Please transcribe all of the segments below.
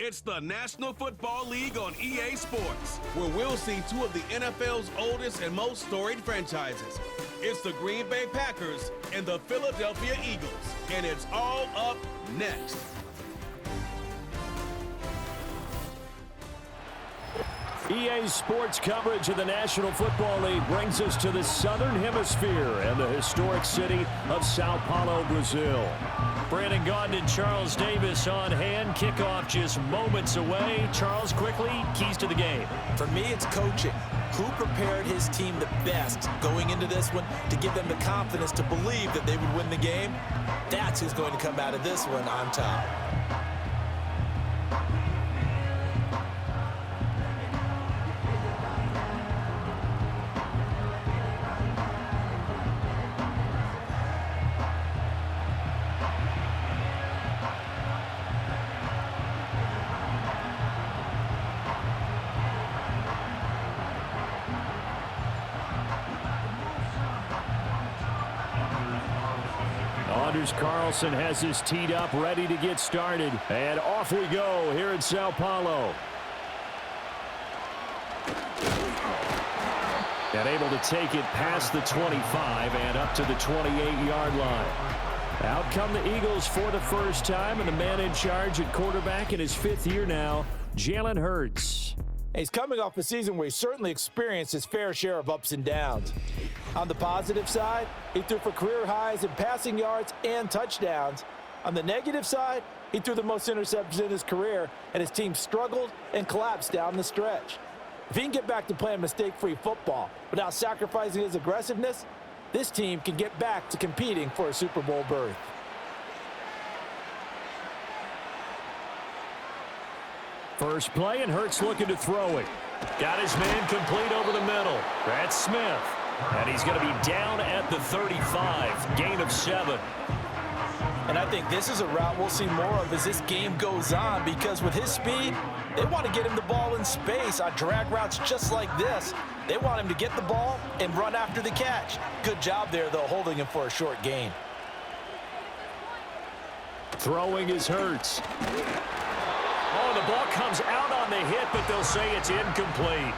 It's the National Football League on EA Sports, where we'll see two of the NFL's oldest and most storied franchises. It's the Green Bay Packers and the Philadelphia Eagles, and it's all up next. EA Sports coverage of the National Football League brings us to the Southern Hemisphere and the historic city of São Paulo, Brazil. Brandon Gaudin and Charles Davis on hand. Kickoff just moments away. Charles, quickly, keys to the game. For me, it's coaching. Who prepared his team the best going into this one to give them the confidence to believe that they would win the game? That's who's going to come out of this one on top. Carlson has his teed up, ready to get started. And off we go here in Sao Paulo. And able to take it past the 25 and up to the 28-yard line. Out come the Eagles for the first time, and the man in charge at quarterback in his fifth year now, Jalen Hurts. He's coming off a season where he certainly experienced his fair share of ups and downs. On the positive side, he threw for career highs in passing yards and touchdowns. On the negative side, he threw the most interceptions in his career, and his team struggled and collapsed down the stretch. If he can get back to playing mistake-free football without sacrificing his aggressiveness, this team can get back to competing for a Super Bowl berth. First play, and Hurts looking to throw it. Got his man complete over the middle. That's Smith. And he's going to be down at the 35. Gain of 7. And I think this is a route we'll see more of as this game goes on, because with his speed, they want to get him the ball in space on drag routes just like this. They want him to get the ball and run after the catch. Good job there, though, holding him for a short gain. Throwing is Hurts. Oh, the ball comes out on the hit, but they'll say it's incomplete.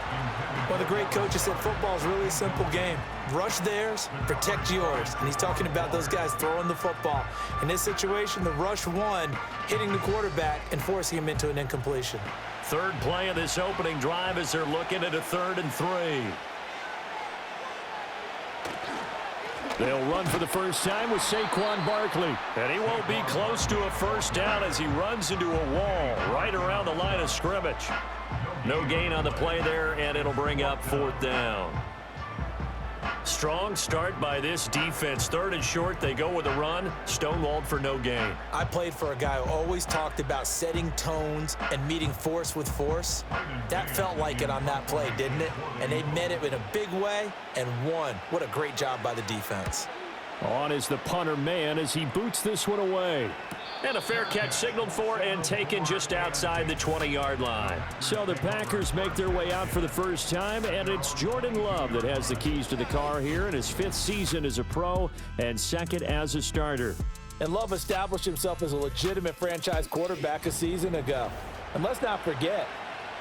One of the great coaches said football is really a simple game. Rush theirs, protect yours. And he's talking about those guys throwing the football. In this situation, the rush won, hitting the quarterback and forcing him into an incompletion. Third play of this opening drive as they're looking at a 3rd and 3. They'll run for the first time with Saquon Barkley. And he won't be close to a first down as he runs into a wall right around the line of scrimmage. No gain on the play there, and it'll bring up 4th down. Strong start by this defense. 3rd and short, they go with a run. Stonewalled for no gain. I played for a guy who always talked about setting tones and meeting force with force. That felt like it on that play, didn't it? And they met it in a big way and won. What a great job by the defense. On is the punter man as he boots this one away. And a fair catch signaled for and taken just outside the 20-yard line. So the Packers make their way out for the first time, and it's Jordan Love that has the keys to the car here in his 5th season as a pro and 2nd as a starter. And Love established himself as a legitimate franchise quarterback a season ago. And let's not forget,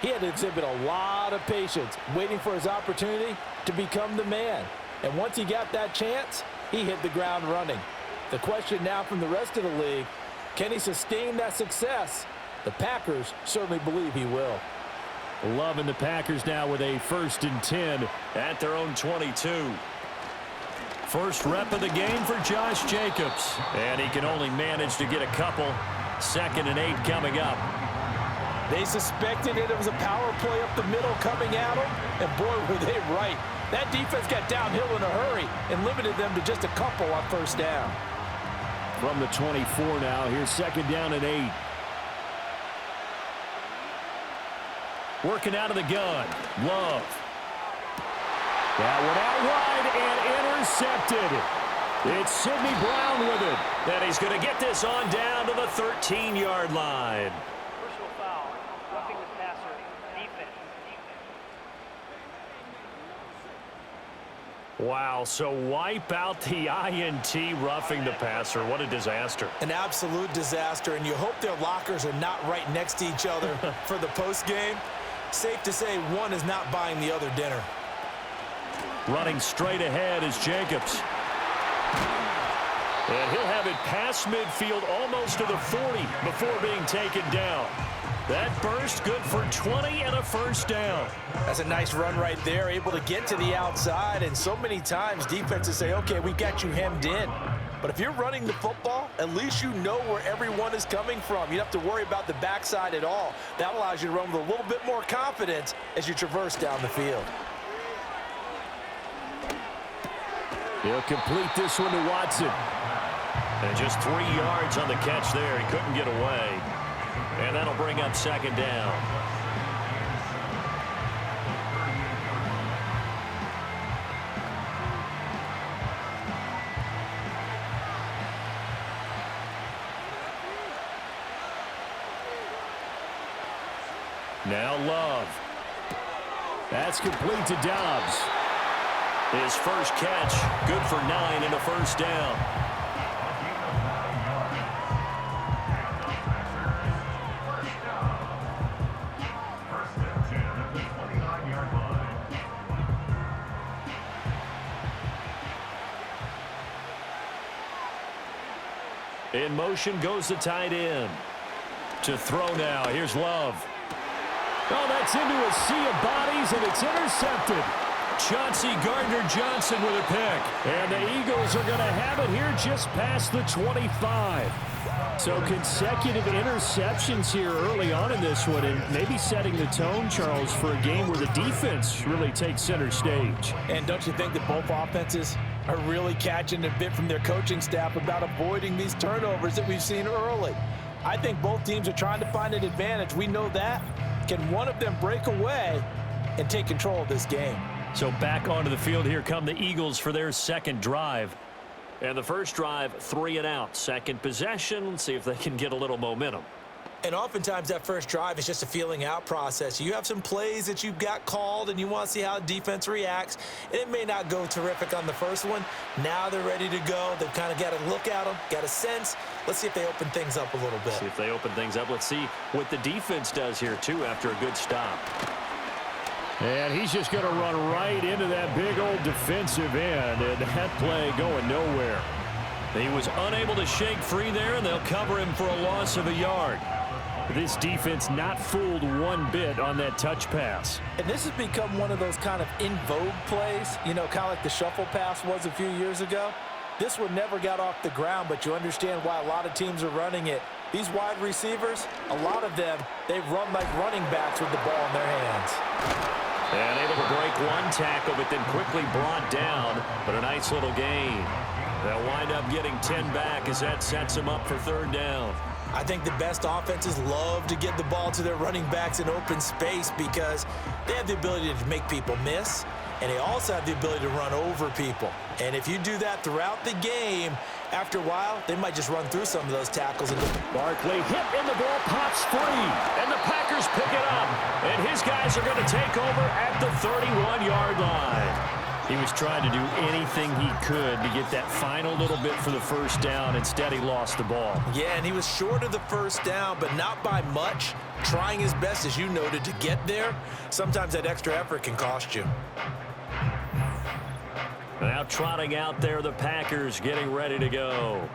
he had to exhibit a lot of patience waiting for his opportunity to become the man. And once he got that chance, he hit the ground running. The question now from the rest of the league, can he sustain that success? The Packers certainly believe he will. Love and the Packers now with a 1st and 10 at their own 22. First rep of the game for Josh Jacobs. And he can only manage to get a couple. 2nd and 8 coming up. They suspected it was a power play up the middle coming at them. And boy, were they right. That defense got downhill in a hurry and limited them to just a couple on 1st down. From the 24 now, here's 2nd down and 8. Working out of the gun, Love. That one out wide and intercepted. It's Sidney Brown with it. And he's going to get this on down to the 13-yard line. Personal foul, roughing the passer, defense. Wow, so wipe out the INT, roughing the passer. What a disaster. An absolute disaster, and you hope their lockers are not right next to each other for the postgame. Safe to say one is not buying the other dinner. Running straight ahead is Jacobs. And he'll have it past midfield almost to the 40 before being taken down. That burst good for 20 and a first down. That's a nice run right there, able to get to the outside. And so many times defenses say, okay, we got you hemmed in. But if you're running the football, at least you know where everyone is coming from. You don't have to worry about the backside at all. That allows you to run with a little bit more confidence as you traverse down the field. He'll complete this one to Watson. And just 3 yards on the catch there. He couldn't get away. And that'll bring up second down. Now Love. That's complete to Dobbs. His first catch, good for 9 and a first down. In motion goes the tight end. To throw now, here's Love. Oh, that's into a sea of bodies, and it's intercepted. Chauncey Gardner-Johnson with a pick. And the Eagles are going to have it here just past the 25. So consecutive interceptions here early on in this one, and maybe setting the tone, Charles, for a game where the defense really takes center stage. And don't you think that both offenses are really catching a bit from their coaching staff about avoiding these turnovers that we've seen early? I think both teams are trying to find an advantage. We know that. Can one of them break away and take control of this game? So back onto the field, here come the Eagles for their second drive. And the first drive, 3 and out. Second possession, let's see if they can get a little momentum. And oftentimes that first drive is just a feeling out process. You have some plays that you've got called and you want to see how the defense reacts. And it may not go terrific on the first one. Now they're ready to go. They've kind of got a look at them, got a sense. Let's see if they open things up a little bit. See if they open things up. Let's see what the defense does here, too, after a good stop. And he's just going to run right into that big old defensive end, and that play going nowhere. He was unable to shake free there, and they'll cover him for a loss of a yard. This defense not fooled one bit on that touch pass. And this has become one of those kind of in vogue plays, you know, kind of like the shuffle pass was a few years ago. This one never got off the ground, but you understand why a lot of teams are running it. These wide receivers, a lot of them, they run like running backs with the ball in their hands. And able to break one tackle, but then quickly brought down. But a nice little gain. They'll wind up getting 10 back as that sets them up for third down. I think the best offenses love to get the ball to their running backs in open space because they have the ability to make people miss, and they also have the ability to run over people. And if you do that throughout the game, after a while, they might just run through some of those tackles. And Barkley hit and the ball pops free, and the Packers pick it up. And his guys are going to take over at the 31-yard line. He was trying to do anything he could to get that final little bit for the first down. Instead, he lost the ball. Yeah, and he was short of the first down, but not by much. Trying his best, as you noted, to get there. Sometimes that extra effort can cost you. Now trotting out there, the Packers getting ready to go.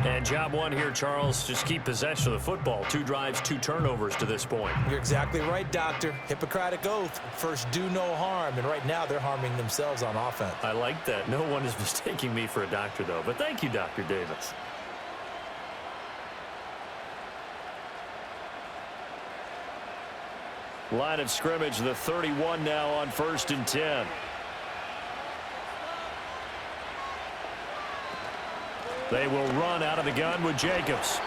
And job one here, Charles, just keep possession of the football. 2 drives, 2 turnovers to this point. You're exactly right, Doctor. Hippocratic oath. First, do no harm. And right now, they're harming themselves on offense. I like that. No one is mistaking me for a doctor, though. But thank you, Dr. Davis. Line of scrimmage, the 31 now on 1st and 10. They will run out of the gun with Jacobs.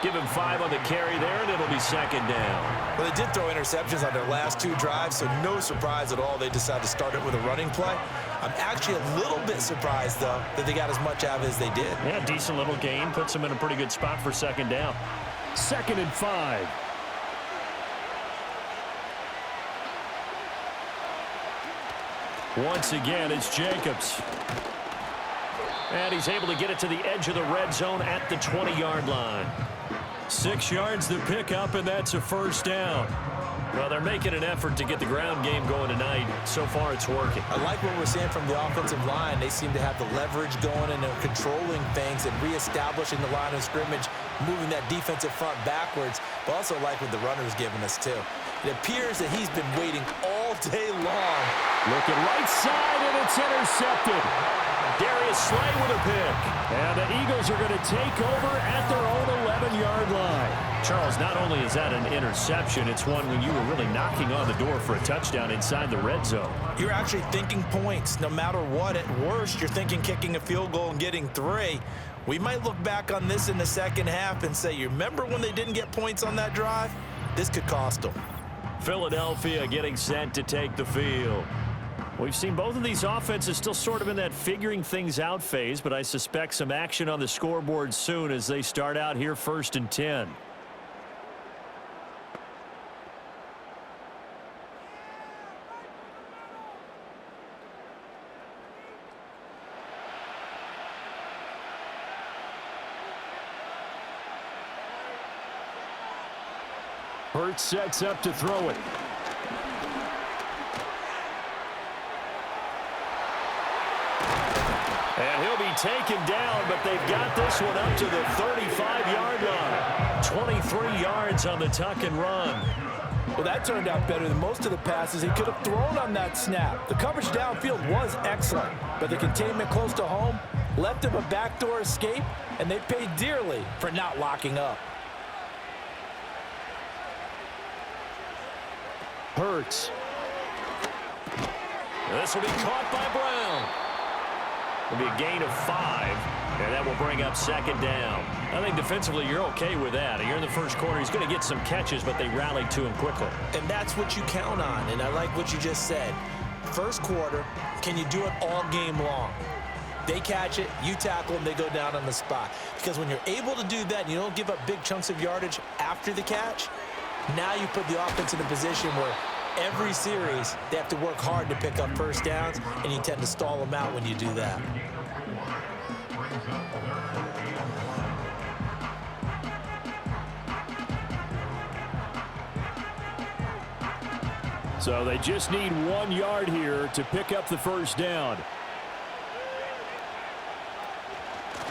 Give him 5 on the carry there, and it'll be second down. Well, they did throw interceptions on their last 2 drives, so no surprise at all they decided to start it with a running play. I'm actually a little bit surprised, though, that they got as much out of it as they did. Yeah, decent little gain. Puts them in a pretty good spot for second down. 2nd and 5. Once again, it's Jacobs. And he's able to get it to the edge of the red zone at the 20-yard line. 6 yards to pick up, and that's a first down. Well, they're making an effort to get the ground game going tonight. So far, it's working. I like what we're seeing from the offensive line. They seem to have the leverage going, and they're controlling things and reestablishing the line of scrimmage, moving that defensive front backwards. But also like what the runner's giving us, too. It appears that he's been waiting all day long. Looking right side, and it's intercepted. Darius Slay with a pick. And the Eagles are going to take over at their own 11-yard line. Charles, not only is that an interception, it's one when you were really knocking on the door for a touchdown inside the red zone. You're actually thinking points no matter what. At worst, you're thinking kicking a field goal and getting 3. We might look back on this in the second half and say, you remember when they didn't get points on that drive? This could cost them. Philadelphia getting set to take the field. We've seen both of these offenses still sort of in that figuring things out phase, but I suspect some action on the scoreboard soon as they start out here 1st and 10. Hurts sets up to throw it. And he'll be taken down, but they've got this one up to the 35-yard line. 23 yards on the tuck and run. Well, that turned out better than most of the passes he could have thrown on that snap. The coverage downfield was excellent, but the containment close to home left him a backdoor escape, and they paid dearly for not locking up. Hurts. This will be caught by Brown. It'll be a gain of 5, and that will bring up 2nd down. I think defensively you're okay with that. You're in the first quarter. He's going to get some catches, but they rallied to him quickly. And that's what you count on, and I like what you just said. First quarter, can you do it all game long? They catch it, you tackle them, they go down on the spot. Because when you're able to do that and you don't give up big chunks of yardage after the catch, now you put the offense in a position where every series they have to work hard to pick up first downs, and you tend to stall them out when you do that. So they just need 1 yard here to pick up the first down.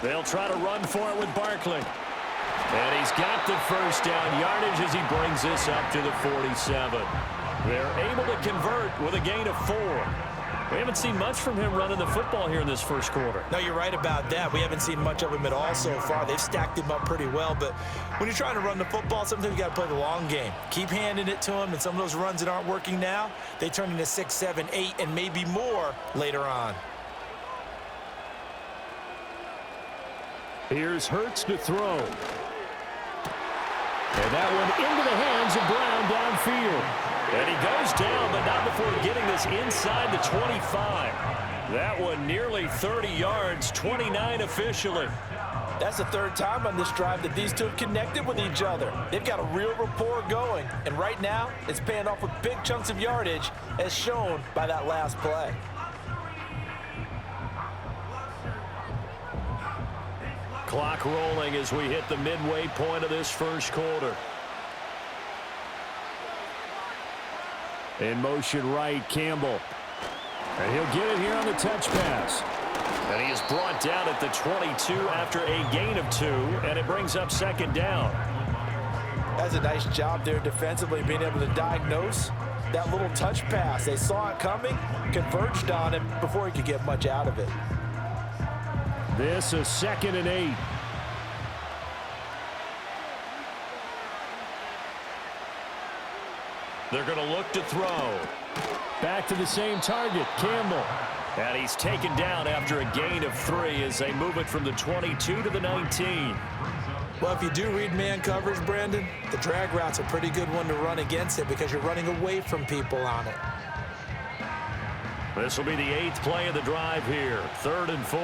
They'll try to run for it with Barkley. And he's got the first down yardage as he brings this up to the 47. They're able to convert with a gain of 4. We haven't seen much from him running the football here in this first quarter. No, you're right about that. We haven't seen much of him at all so far. They've stacked him up pretty well, but when you're trying to run the football, sometimes you got to play the long game. Keep handing it to him, and some of those runs that aren't working now, they turn into 6, 7, 8, and maybe more later on. Here's Hurts to throw. And that one into the hands of Brown downfield. And he goes down, but not before getting this inside the 25. That one nearly 30 yards, 29 officially. That's the 3rd time on this drive that these two have connected with each other. They've got a real rapport going, and right now it's paying off with big chunks of yardage, as shown by that last play. Clock rolling as we hit the midway point of this first quarter. In motion right, Campbell. And he'll get it here on the touch pass. And he is brought down at the 22 after a gain of 2, and it brings up 2nd down. That's a nice job there defensively, being able to diagnose that little touch pass. They saw it coming, converged on it before he could get much out of it. This is 2nd and 8. They're going to look to throw. Back to the same target, Campbell. And he's taken down after a gain of 3 as they move it from the 22 to the 19. Well, if you do read man coverage, Brandon, the drag route's a pretty good one to run against it because you're running away from people on it. This will be the 8th play of the drive here. 3rd and 4.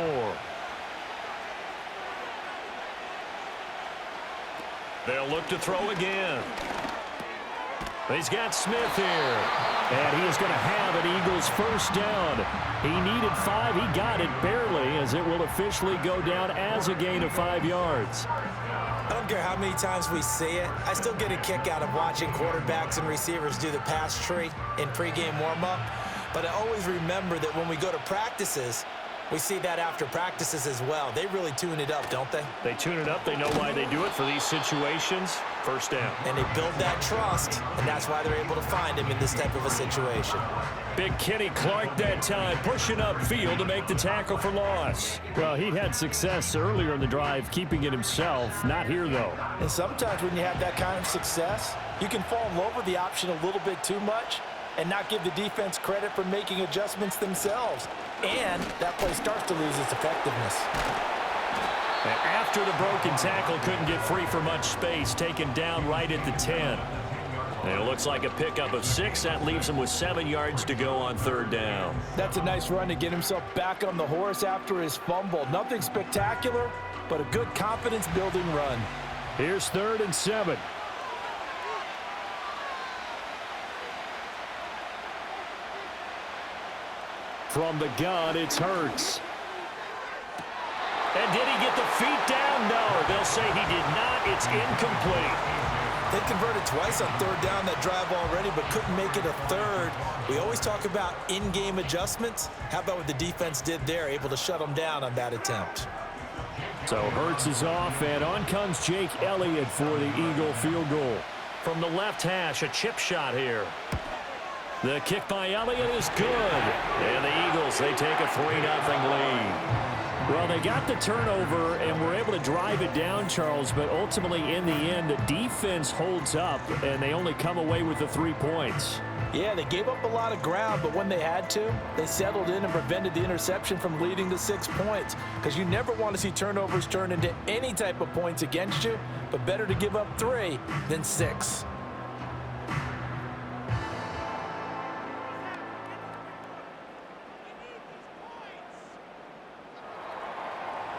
They'll look to throw again. He's got Smith here. And he is going to have an Eagles first down. He needed 5. He got it barely, as it will officially go down as a gain of 5 yards. I don't care how many times we see it. I still get a kick out of watching quarterbacks and receivers do the pass tree in pregame warm-up. But I always remember that when we go to practices, we see that after practices as well. They really tune it up, don't they? They tune it up. They know why they do it for these situations. First down. And they build that trust, and that's why they're able to find him in this type of a situation. Big Kenny Clark that time, pushing upfield to make the tackle for loss. Well, he had success earlier in the drive, keeping it himself. Not here, though. And sometimes when you have that kind of success, you can fall in love with the option a little bit too much and not give the defense credit for making adjustments themselves. And that play starts to lose its effectiveness. And after the broken tackle, couldn't get free for much space, taken down right at the 10. And it looks like a pickup of 6. That leaves him with 7 yards to go on third down. That's a nice run to get himself back on the horse after his fumble. Nothing spectacular, but a good confidence-building run. Here's 3rd and 7. From the gun, it's Hurts. And did he get the feet down? No, they'll say he did not. It's incomplete. They converted twice on third down that drive already, but couldn't make it a third. We always talk about in-game adjustments. How about what the defense did there, able to shut them down on that attempt? So Hurts is off, and on comes Jake Elliott for the Eagle field goal. From the left hash, a chip shot here. The kick by Elliott is good. And the Eagles, they take a 3-0 lead. Well, they got the turnover and were able to drive it down, Charles, but ultimately in the end, the defense holds up, and they only come away with the 3 points. Yeah, they gave up a lot of ground, but when they had to, they settled in and prevented the interception from leading to 6 points. Because you never want to see turnovers turn into any type of points against you, but better to give up 3 than 6.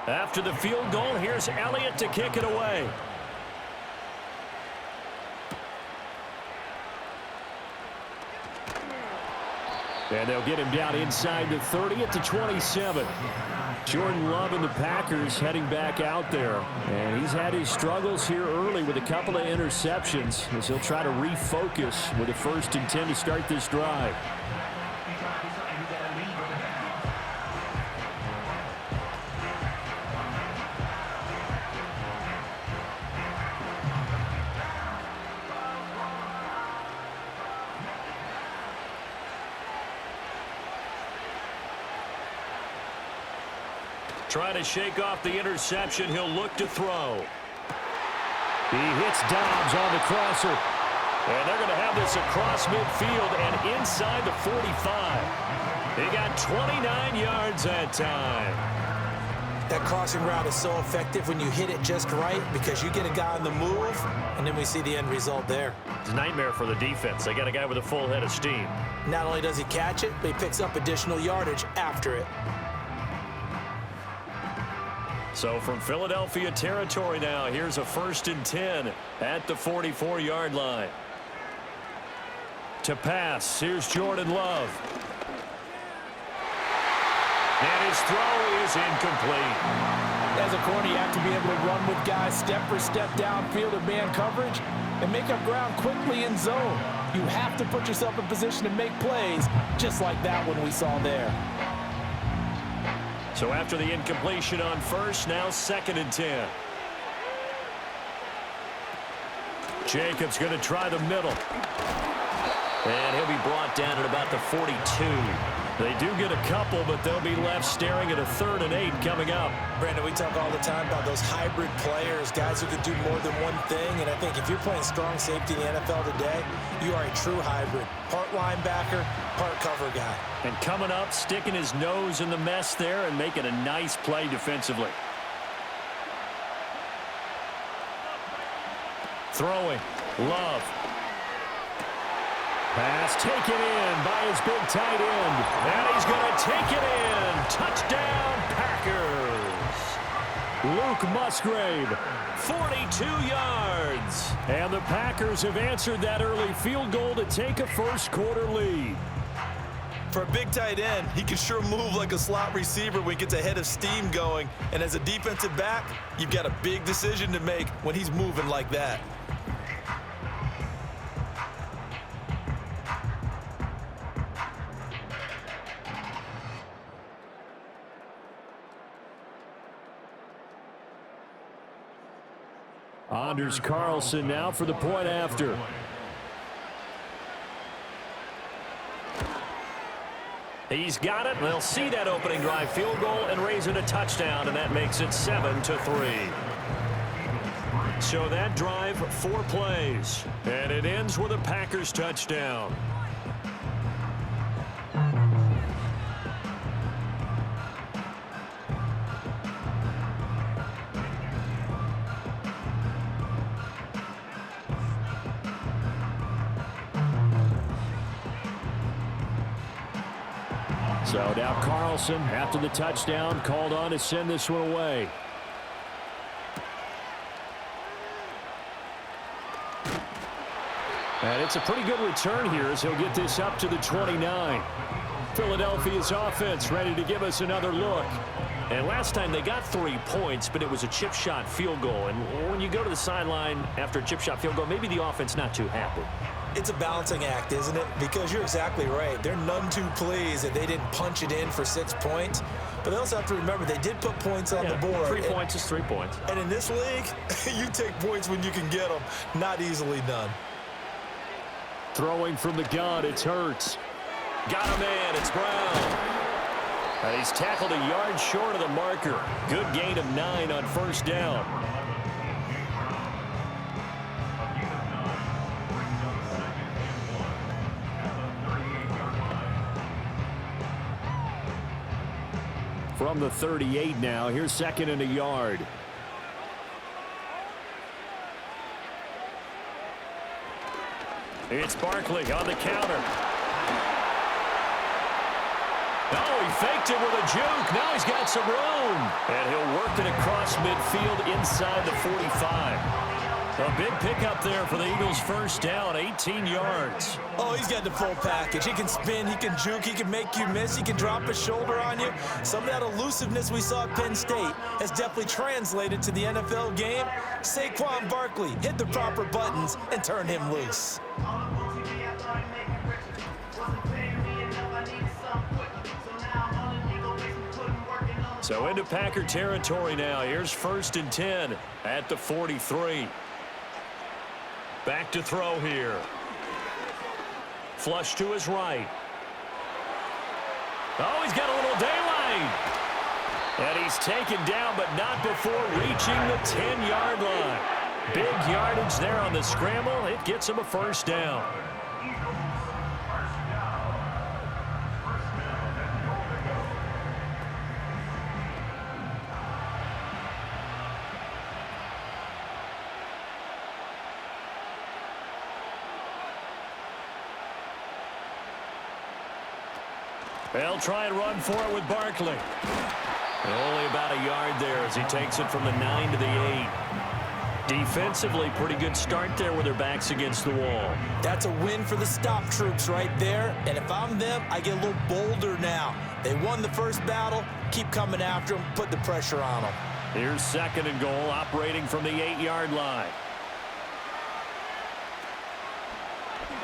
After the field goal, here's Elliott to kick it away. And they'll get him down inside the 30 at the 27. Jordan Love and the Packers heading back out there. And he's had his struggles here early with a couple of interceptions as he'll try to refocus with a 1st and 10 to start this drive. Trying to shake off the interception. He'll look to throw. He hits Dobbs on the crosser. And they're going to have this across midfield and inside the 45. He got 29 yards that time. That crossing route is so effective when you hit it just right because you get a guy on the move, and then we see the end result there. It's a nightmare for the defense. They got a guy with a full head of steam. Not only does he catch it, but he picks up additional yardage after it. So from Philadelphia territory now, here's a 1st and 10 at the 44-yard line. To pass, here's Jordan Love. And his throw is incomplete. As a corner, you have to be able to run with guys step for step downfield in man coverage and make up ground quickly in zone. You have to put yourself in position to make plays, just like that one we saw there. So after the incompletion on 1st, now 2nd and 10. Jacobs going to try the middle. And he'll be brought down at about the 42. They do get a couple, but they'll be left staring at a 3rd and 8 coming up. Brandon, we talk all the time about those hybrid players, guys who can do more than one thing. And I think if you're playing strong safety in the NFL today, you are a true hybrid. Part linebacker, part cover guy. And coming up, sticking his nose in the mess there and making a nice play defensively. Throwing. Love. Pass taken in by his big tight end. And he's going to take it in. Touchdown, Packers. Luke Musgrave, 42 yards. And the Packers have answered that early field goal to take a first-quarter lead. For a big tight end, he can sure move like a slot receiver when he gets a head of steam going. And as a defensive back, you've got a big decision to make when he's moving like that. Anders Carlson now for the point after. He's got it. They'll see that opening drive field goal and raise it a touchdown, and that makes it 7-3. So that drive, 4 plays, and it ends with a Packers touchdown. So now Carlson, after the touchdown, called on to send this one away. And it's a pretty good return here as he'll get this up to the 29. Philadelphia's offense ready to give us another look. And last time they got 3 points, but it was a chip shot field goal. And when you go to the sideline after a chip shot field goal, maybe the offense not too happy. It's a balancing act, isn't it? Because you're exactly right. They're none too pleased that they didn't punch it in for 6 points. But they also have to remember they did put points on the board. 3 points is 3 points. And in this league, you take points when you can get them. Not easily done. Throwing from the gun, it's Hurts. Got a man, it's Brown. And he's tackled a yard short of the marker. Good gain of 9 on first down. From the 38 now, here's 2nd and a yard. It's Barkley on the counter. Oh, he faked it with a juke. Now he's got some room. And he'll work it across midfield inside the 45. A big pickup there for the Eagles' first down, 18 yards. Oh, he's got the full package. He can spin, he can juke, he can make you miss, he can drop his shoulder on you. Some of that elusiveness we saw at Penn State has definitely translated to the NFL game. Saquon Barkley hit the proper buttons and turned him loose. So into Packer territory now. Here's 1st and 10 at the 43. Back to throw here. Flush to his right. Oh, he's got a little daylight. And he's taken down, but not before reaching the 10-yard line. Big yardage there on the scramble. It gets him a first down. They'll try and run for it with Barkley. Only about a yard there as he takes it from the 9 to the 8. Defensively, pretty good start there with their backs against the wall. That's a win for the stop troops right there. And if I'm them, I get a little bolder now. They won the first battle. Keep coming after them. Put the pressure on them. Here's 2nd and goal, operating from the 8-yard line.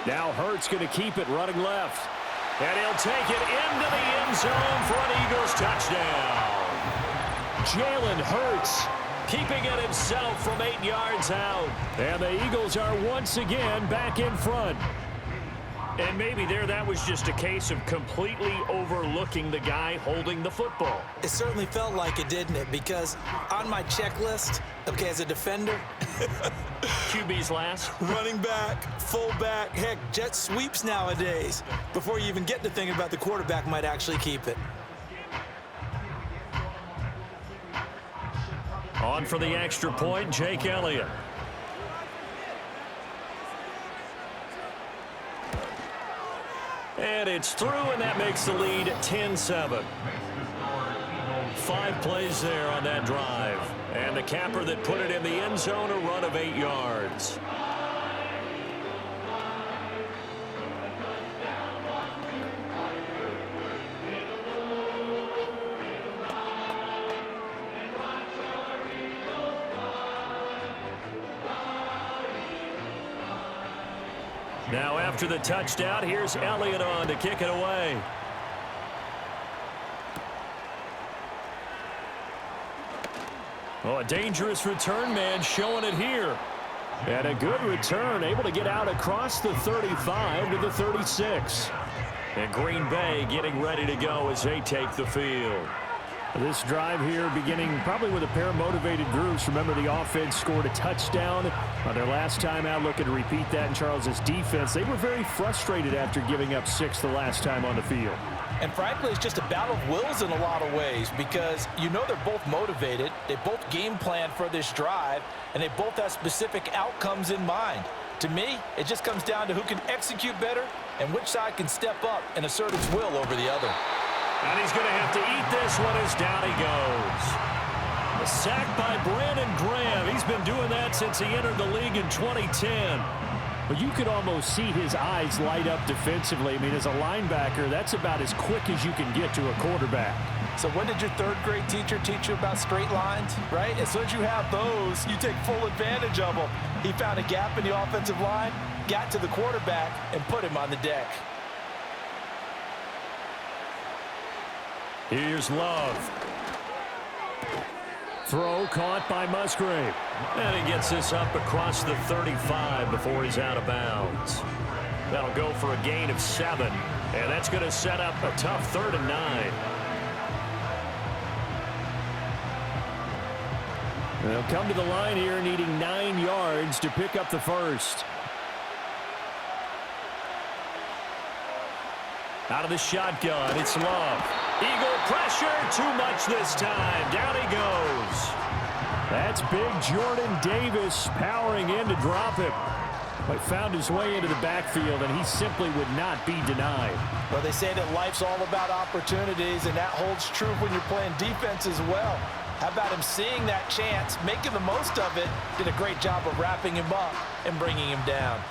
Now Hurts going to keep it running left. And he'll take it into the end zone for an Eagles touchdown. Jalen Hurts keeping it himself from 8 yards out. And the Eagles are once again back in front. And maybe there that was just a case of completely overlooking the guy holding the football. It certainly felt like it, didn't it? Because on my checklist, okay, as a defender, QB's last. Running back, fullback, heck, jet sweeps nowadays. Before you even get to thinking about the quarterback might actually keep it. On for the extra point, Jake Elliott. And it's through, and that makes the lead 10-7. 5 plays there on that drive. And the capper that put it in the end zone, a run of 8 yards. Now after the touchdown, here's Elliott on to kick it away. Oh, a dangerous return man showing it here. And a good return, able to get out across the 35 to the 36. And Green Bay getting ready to go as they take the field. This drive here beginning probably with a pair of motivated groups. Remember, the offense scored a touchdown on their last time out. Looking to repeat that in Charles's defense. They were very frustrated after giving up 6 the last time on the field. And frankly, it's just a battle of wills in a lot of ways because you know they're both motivated. They both game plan for this drive, and they both have specific outcomes in mind. To me, it just comes down to who can execute better and which side can step up and assert its will over the other. And he's going to have to eat this one as down he goes. A sack by Brandon Graham. He's been doing that since he entered the league in 2010. But you could almost see his eyes light up defensively. I mean, as a linebacker, that's about as quick as you can get to a quarterback. So when did your third-grade teacher teach you about straight lines, right? As soon as you have those, you take full advantage of them. He found a gap in the offensive line, got to the quarterback, and put him on the deck. Here's Love. Throw caught by Musgrave. And he gets this up across the 35 before he's out of bounds. That'll go for a gain of 7. And that's going to set up a tough 3rd and 9. They'll come to the line here needing 9 yards to pick up the first. Out of the shotgun, it's Love. Eagle pressure, too much this time. Down he goes. That's big Jordan Davis powering in to drop him. But found his way into the backfield, and he simply would not be denied. Well, they say that life's all about opportunities, and that holds true when you're playing defense as well. How about him seeing that chance, making the most of it, did a great job of wrapping him up and bringing him down.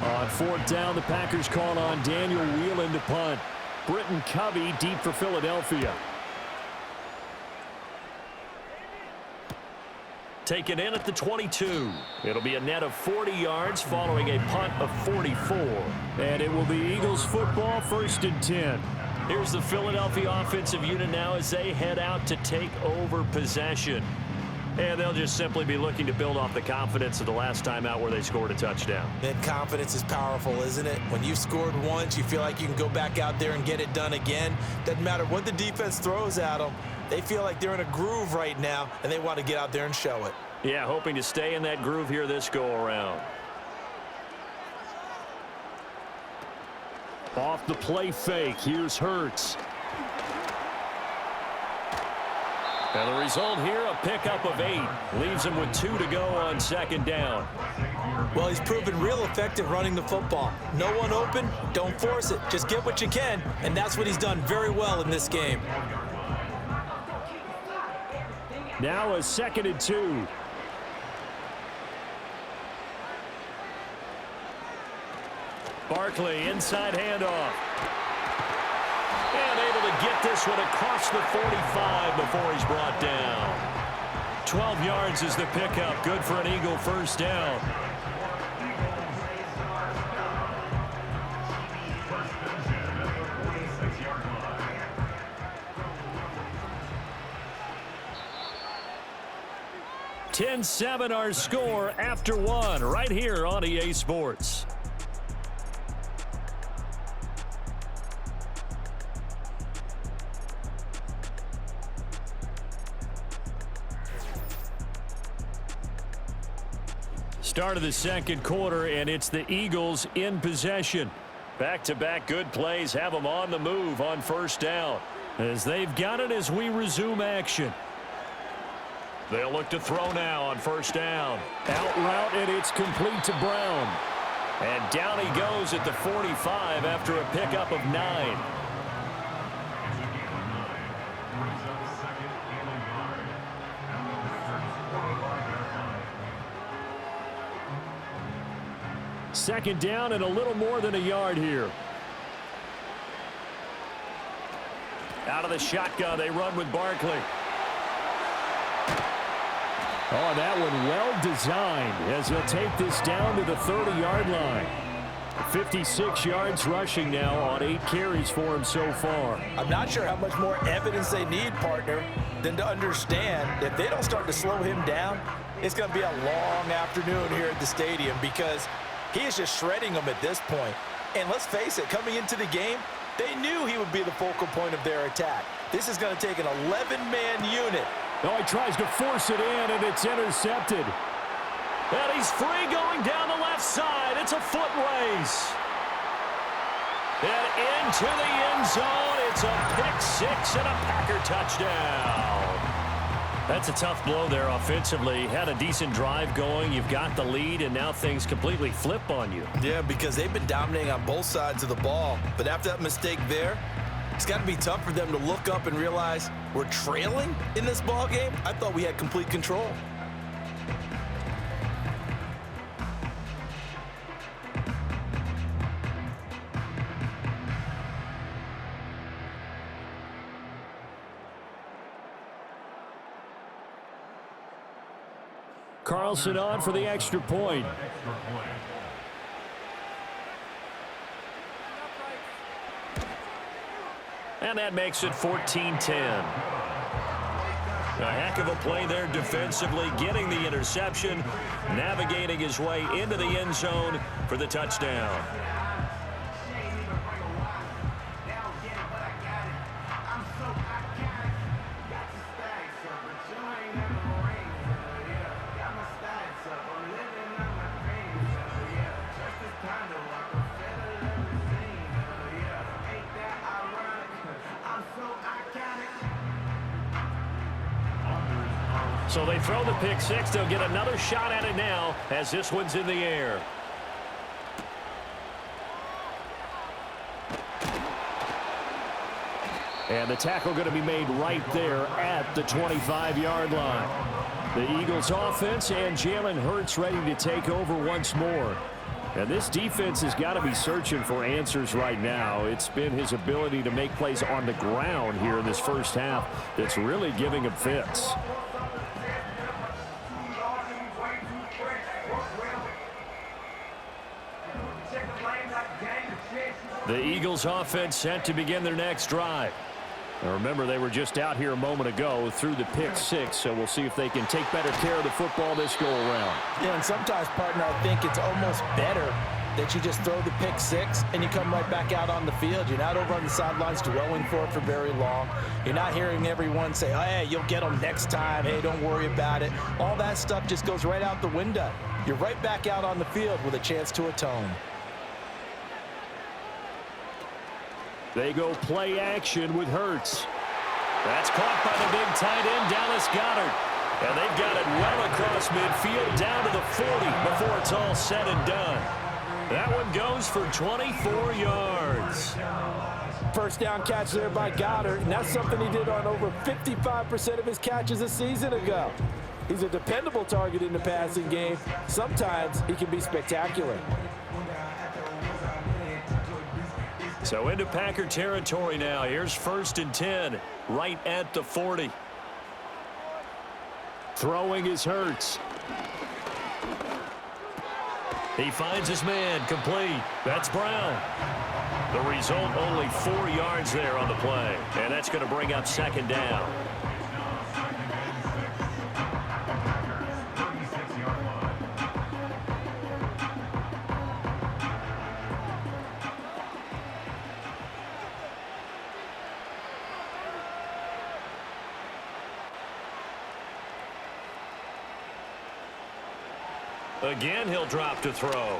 On 4th down, the Packers call on Daniel Whelan to punt. Britton Covey deep for Philadelphia. Taken in at the 22. It'll be a net of 40 yards following a punt of 44. And it will be Eagles football, 1st and 10. Here's the Philadelphia offensive unit now as they head out to take over possession. And they'll just simply be looking to build off the confidence of the last time out where they scored a touchdown. And confidence is powerful, isn't it? When you scored once, you feel like you can go back out there and get it done again. Doesn't matter what the defense throws at them. They feel like they're in a groove right now, and they want to get out there and show it. Yeah, hoping to stay in that groove here this go-around. Off the play fake, here's Hurts. And the result here, a pickup of 8. Leaves him with 2 to go on 2nd down. Well, he's proven real effective running the football. No one open, don't force it. Just get what you can, and that's what he's done very well in this game. Now a 2nd and 2. Barkley, inside handoff. And able to get this one across the 45 before he's brought down. 12 yards is the pickup. Good for an Eagle 1st down. (10-7) our score after 1 right here on EA Sports. Start of the 2nd quarter, and it's the Eagles in possession. Back-to-back good plays have them on the move on 1st down. As they've got it as we resume action. They'll look to throw now on 1st down. Out route, and it's complete to Brown. And down he goes at the 45 after a pickup of 9. second down and a little more than a yard here. Out of the shotgun, they run with Barkley. Oh, that one well designed as he'll take this down to the 30-yard line. 56 yards rushing now on 8 carries for him so far. I'm not sure how much more evidence they need, partner, than to understand if they don't start to slow him down, it's going to be a long afternoon here at the stadium because he is just shredding them at this point. And let's face it, coming into the game, they knew he would be the focal point of their attack. This is going to take an 11-man unit. Oh, he tries to force it in, and it's intercepted. And he's free going down the left side. It's a foot race. And into the end zone. It's a pick-6 and a Packer touchdown. That's a tough blow there offensively. Had a decent drive going. You've got the lead, and now things completely flip on you. Yeah, because they've been dominating on both sides of the ball. But after that mistake there, it's got to be tough for them to look up and realize we're trailing in this ball game. I thought we had complete control. Carlson on for the extra point. And that makes it 14-10. A heck of a play there defensively, getting the interception, navigating his way into the end zone for the touchdown. So they throw the pick-6. They'll get another shot at it now as this one's in the air. And the tackle going to be made right there at the 25-yard line. The Eagles offense and Jalen Hurts ready to take over once more. And this defense has got to be searching for answers right now. It's been his ability to make plays on the ground here in this first half that's really giving him fits. The Eagles offense set to begin their next drive. Now remember, they were just out here a moment ago through the pick-6, so we'll see if they can take better care of the football this go-around. Yeah, and sometimes, partner, I think it's almost better that you just throw the pick-6 and you come right back out on the field. You're not over on the sidelines dwelling for it for very long. You're not hearing everyone say, oh, hey, you'll get them next time. Hey, don't worry about it. All that stuff just goes right out the window. You're right back out on the field with a chance to atone. They go play action with Hurts. That's caught by the big tight end, Dallas Goedert. And they've got it well across midfield down to the 40 before it's all said and done. That one goes for 24 yards. First down catch there by Goedert, and that's something he did on over 55% of his catches a season ago. He's a dependable target in the passing game. Sometimes he can be spectacular. So into Packer territory now. Here's 1st and 10, right at the 40. Throwing is Hurts. He finds his man, complete. That's Brown. The result, only 4 yards there on the play. And that's going to bring up 2nd down. Again, he'll drop to throw.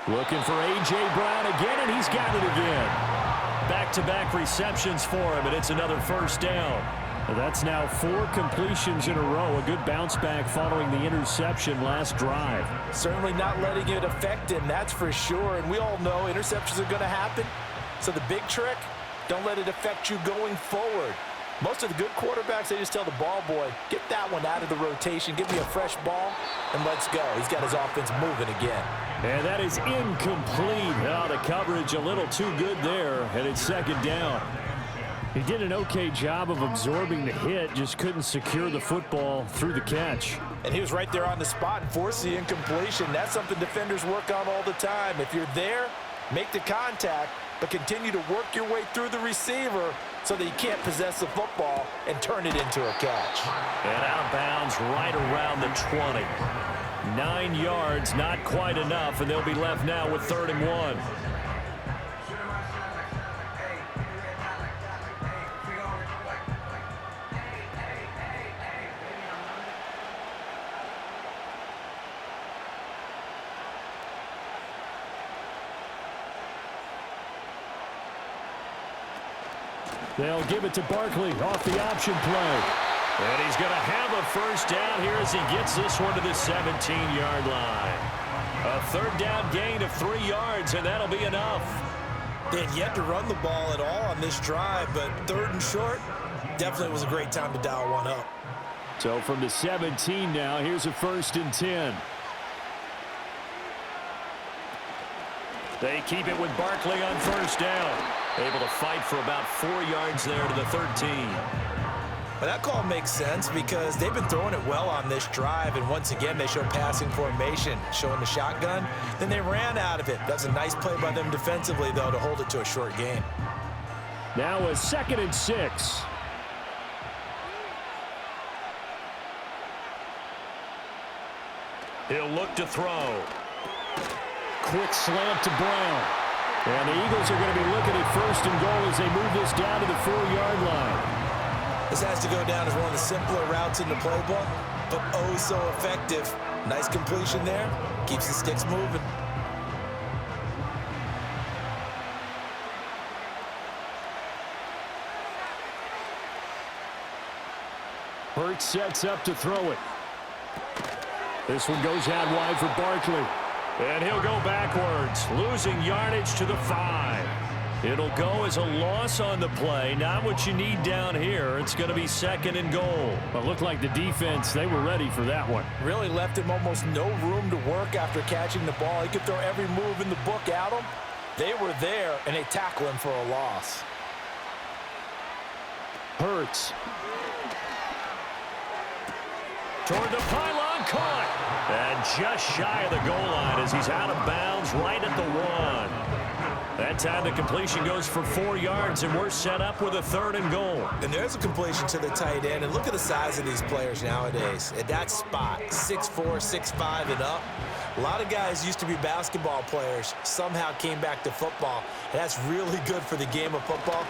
Looking for A.J. Brown again, and he's got it again. Back-to-back receptions for him, and it's another 1st down. That's now 4 completions in a row. A good bounce back following the interception last drive. Certainly not letting it affect him, that's for sure. And we all know interceptions are going to happen. So the big trick, don't let it affect you going forward. Most of the good quarterbacks, they just tell the ball boy, get that one out of the rotation, give me a fresh ball, and let's go. He's got his offense moving again. And that is incomplete. Oh, the coverage a little too good there, and it's second down. He did an okay job of absorbing the hit, just couldn't secure the football through the catch. And he was right there on the spot and forced the incompletion. That's something defenders work on all the time. If you're there, make the contact, but continue to work your way through the receiver so that you can't possess the football and turn it into a catch. And out of bounds right around the 20. 9 yards, not quite enough, and they'll be left now with 3rd and 1. They'll give it to Barkley off the option play. And he's going to have a first down here as he gets this one to the 17-yard line. A 3rd down gain of 3 yards, and that'll be enough. They had yet to run the ball at all on this drive, but 3rd and short definitely was a great time to dial one up. So from the 17 now, here's a 1st and 10. They keep it with Barkley on 1st down. Able to fight for about 4 yards there to the 13. But that call makes sense because they've been throwing it well on this drive, and once again they show passing formation, showing the shotgun. Then they ran out of it. That's a nice play by them defensively, though, to hold it to a short gain. Now a 2nd and 6. He'll look to throw. Quick slant to Brown. And the Eagles are going to be looking at 1st and goal as they move this down to the 4-yard line. This has to go down as one of the simpler routes in the playbook, but oh so effective. Nice completion there. Keeps the sticks moving. Hurts sets up to throw it. This one goes out wide for Barkley. And he'll go backwards, losing yardage to the 5. It'll go as a loss on the play. Not what you need down here. It's going to be 2nd and goal. But looked like the defense, they were ready for that one. Really left him almost no room to work after catching the ball. He could throw every move in the book at him. They were there, and they tackle him for a loss. Hurts. Toward the pylon, caught. And just shy of the goal line as he's out of bounds right at the 1. That time the completion goes for 4 yards, and we're set up with a 3rd and goal. And there's a completion to the tight end. And look at the size of these players nowadays. At that spot, 6'4", 6'5", and up. A lot of guys used to be basketball players, somehow came back to football. And that's really good for the game of football.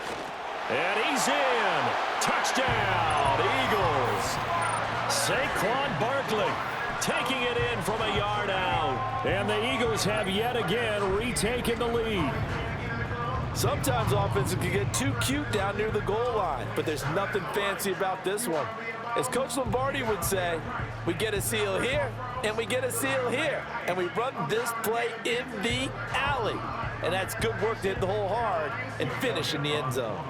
And he's in. Touchdown, Eagles. Saquon Barkley taking it in from a yard out. And the Eagles have yet again retaken the lead. Sometimes offenses can get too cute down near the goal line, but there's nothing fancy about this one. As Coach Lombardi would say, we get a seal here, and we get a seal here, and we run this play in the alley. And that's good work to hit the hole hard and finish in the end zone.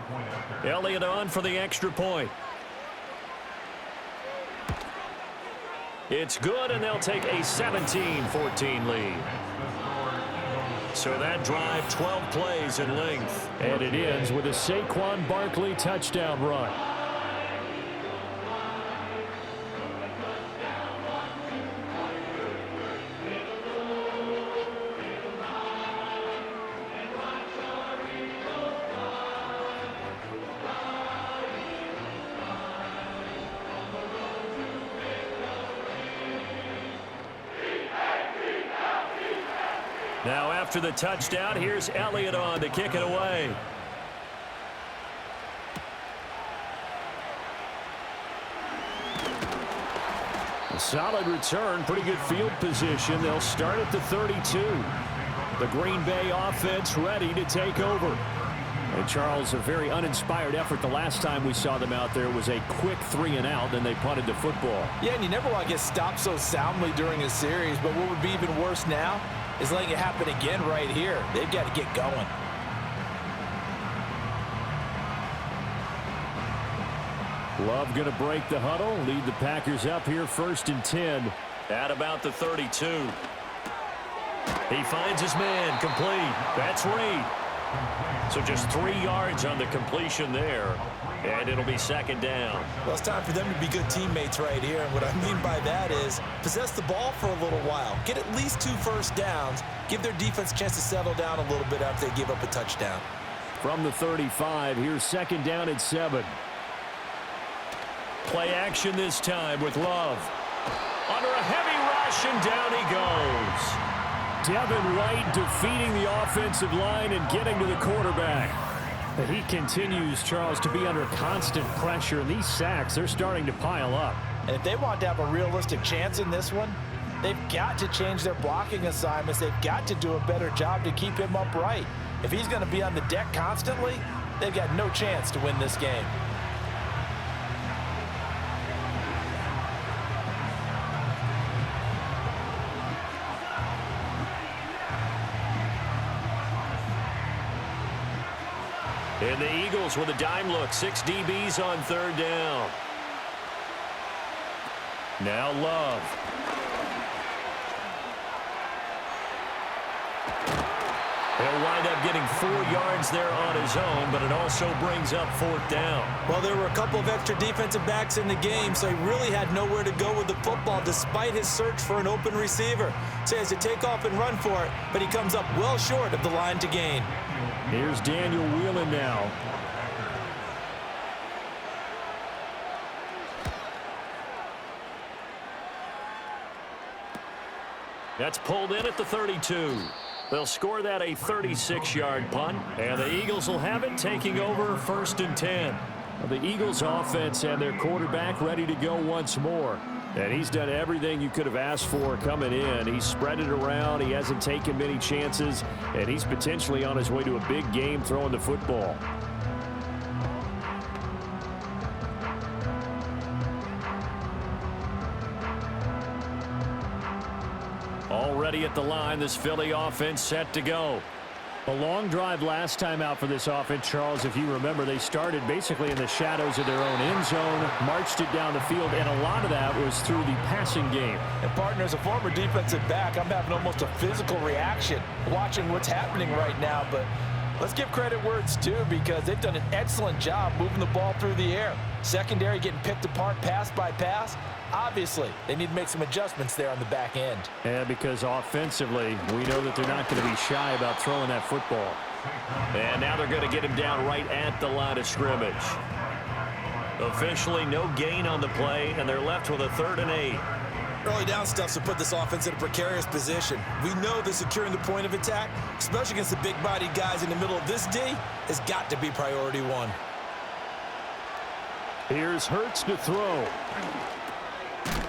Elliott on for the extra point. It's good, and they'll take a 17-14 lead. So that drive, 12 plays in length. And it ends with a Saquon Barkley touchdown run. Now after the touchdown, here's Elliott on to kick it away. A solid return, pretty good field position. They'll start at the 32. The Green Bay offense ready to take over. And Charles, a very uninspired effort the last time we saw them out there was a quick 3 and out, then they punted the football. Yeah, and you never want to get stopped so soundly during a series, but what would be even worse now is letting it happen again right here. They've got to get going. Love going to break the huddle, lead the Packers up here 1st and 10. At about the 32. He finds his man, complete. That's Reed. So just 3 yards on the completion there, and it'll be second down. Well, it's time for them to be good teammates right here, and what I mean by that is possess the ball for a little while, get at least 2 first downs, give their defense a chance to settle down a little bit after they give up a touchdown. From the 35, here's second down and 7. Play action this time with Love. Under a heavy rush, and down he goes. Devin White defeating the offensive line and getting to the quarterback. He continues, Charles, to be under constant pressure, and these sacks, they're starting to pile up. And if they want to have a realistic chance in this one, they've got to change their blocking assignments. They've got to do a better job to keep him upright. If he's going to be on the deck constantly, they've got no chance to win this game. And the Eagles with a dime look. 6 DBs on third down. Now Love. He'll wind up getting 4 yards there on his own, but it also brings up fourth down. Well, there were a couple of extra defensive backs in the game, so he really had nowhere to go with the football despite his search for an open receiver. So he has to take off and run for it, but he comes up well short of the line to gain. Here's Daniel Whelan now. That's pulled in at the 32. They'll score that a 36-yard punt, and the Eagles will have it, taking over first and 10. Well, the Eagles offense and their quarterback ready to go once more. And he's done everything you could have asked for coming in. He's spread it around. He hasn't taken many chances, and he's potentially on his way to a big game throwing the football. Already at the line, this Philly offense set to go. A long drive last time out for this offense, Charles. If you remember, they started basically in the shadows of their own end zone, marched it down the field, and a lot of that was through the passing game. And partner, as a former defensive back, I'm having almost a physical reaction watching what's happening right now. But let's give credit where it's due, because they've done an excellent job moving the ball through the air. Secondary getting picked apart pass by pass. Obviously, they need to make some adjustments there on the back end. And because offensively, we know that they're not going to be shy about throwing that football. And now they're going to get him down right at the line of scrimmage. Officially no gain on the play, and they're left with a 3rd and 8. Early down stuffs will put this offense in a precarious position. We know that securing the point of attack, especially against the big-bodied guys in the middle of this D, has got to be priority 1. Here's Hurts to throw.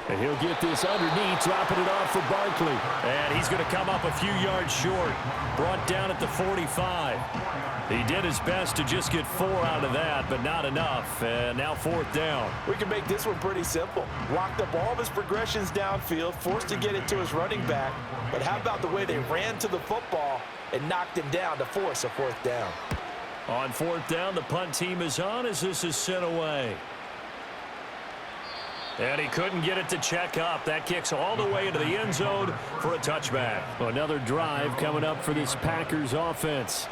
And he'll get this underneath, dropping it off for Barkley. And he's going to come up a few yards short. Brought down at the 45. He did his best to just get 4 out of that, but not enough. And now 4th down. We can make this one pretty simple. Locked up all of his progressions downfield, forced to get it to his running back. But how about the way they ran to the football and knocked him down to force a 4th down? On 4th down, the punt team is on as this is sent away. And he couldn't get it to check up. That kicks all the way into the end zone for a touchback. Another drive coming up for this Packers offense.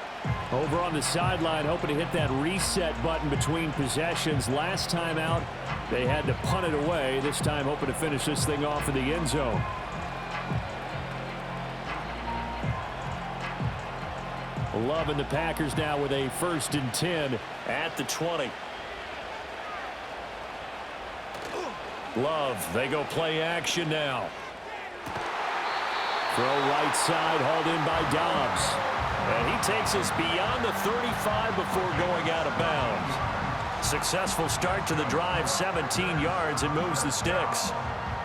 Over on the sideline, hoping to hit that reset button between possessions. Last time out, they had to punt it away. This time, hoping to finish this thing off in the end zone. Loving the Packers now with a 1st and 10 at the 20. Love, they go play action now. Throw right side, hauled in by Dobbs. And he takes us beyond the 35 before going out of bounds. Successful start to the drive, 17 yards, and moves the sticks.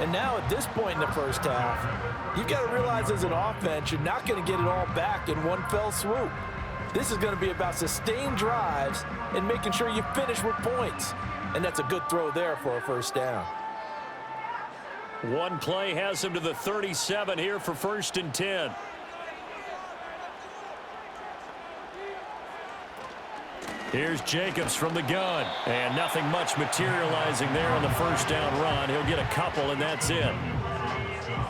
And now at this point in the first half, you've got to realize as an offense, you're not going to get it all back in one fell swoop. This is going to be about sustained drives and making sure you finish with points. And that's a good throw there for a 1st down. One play has him to the 37 here for 1st and 10. Here's Jacobs from the gun. And nothing much materializing there on the 1st down run. He'll get a couple, and that's it.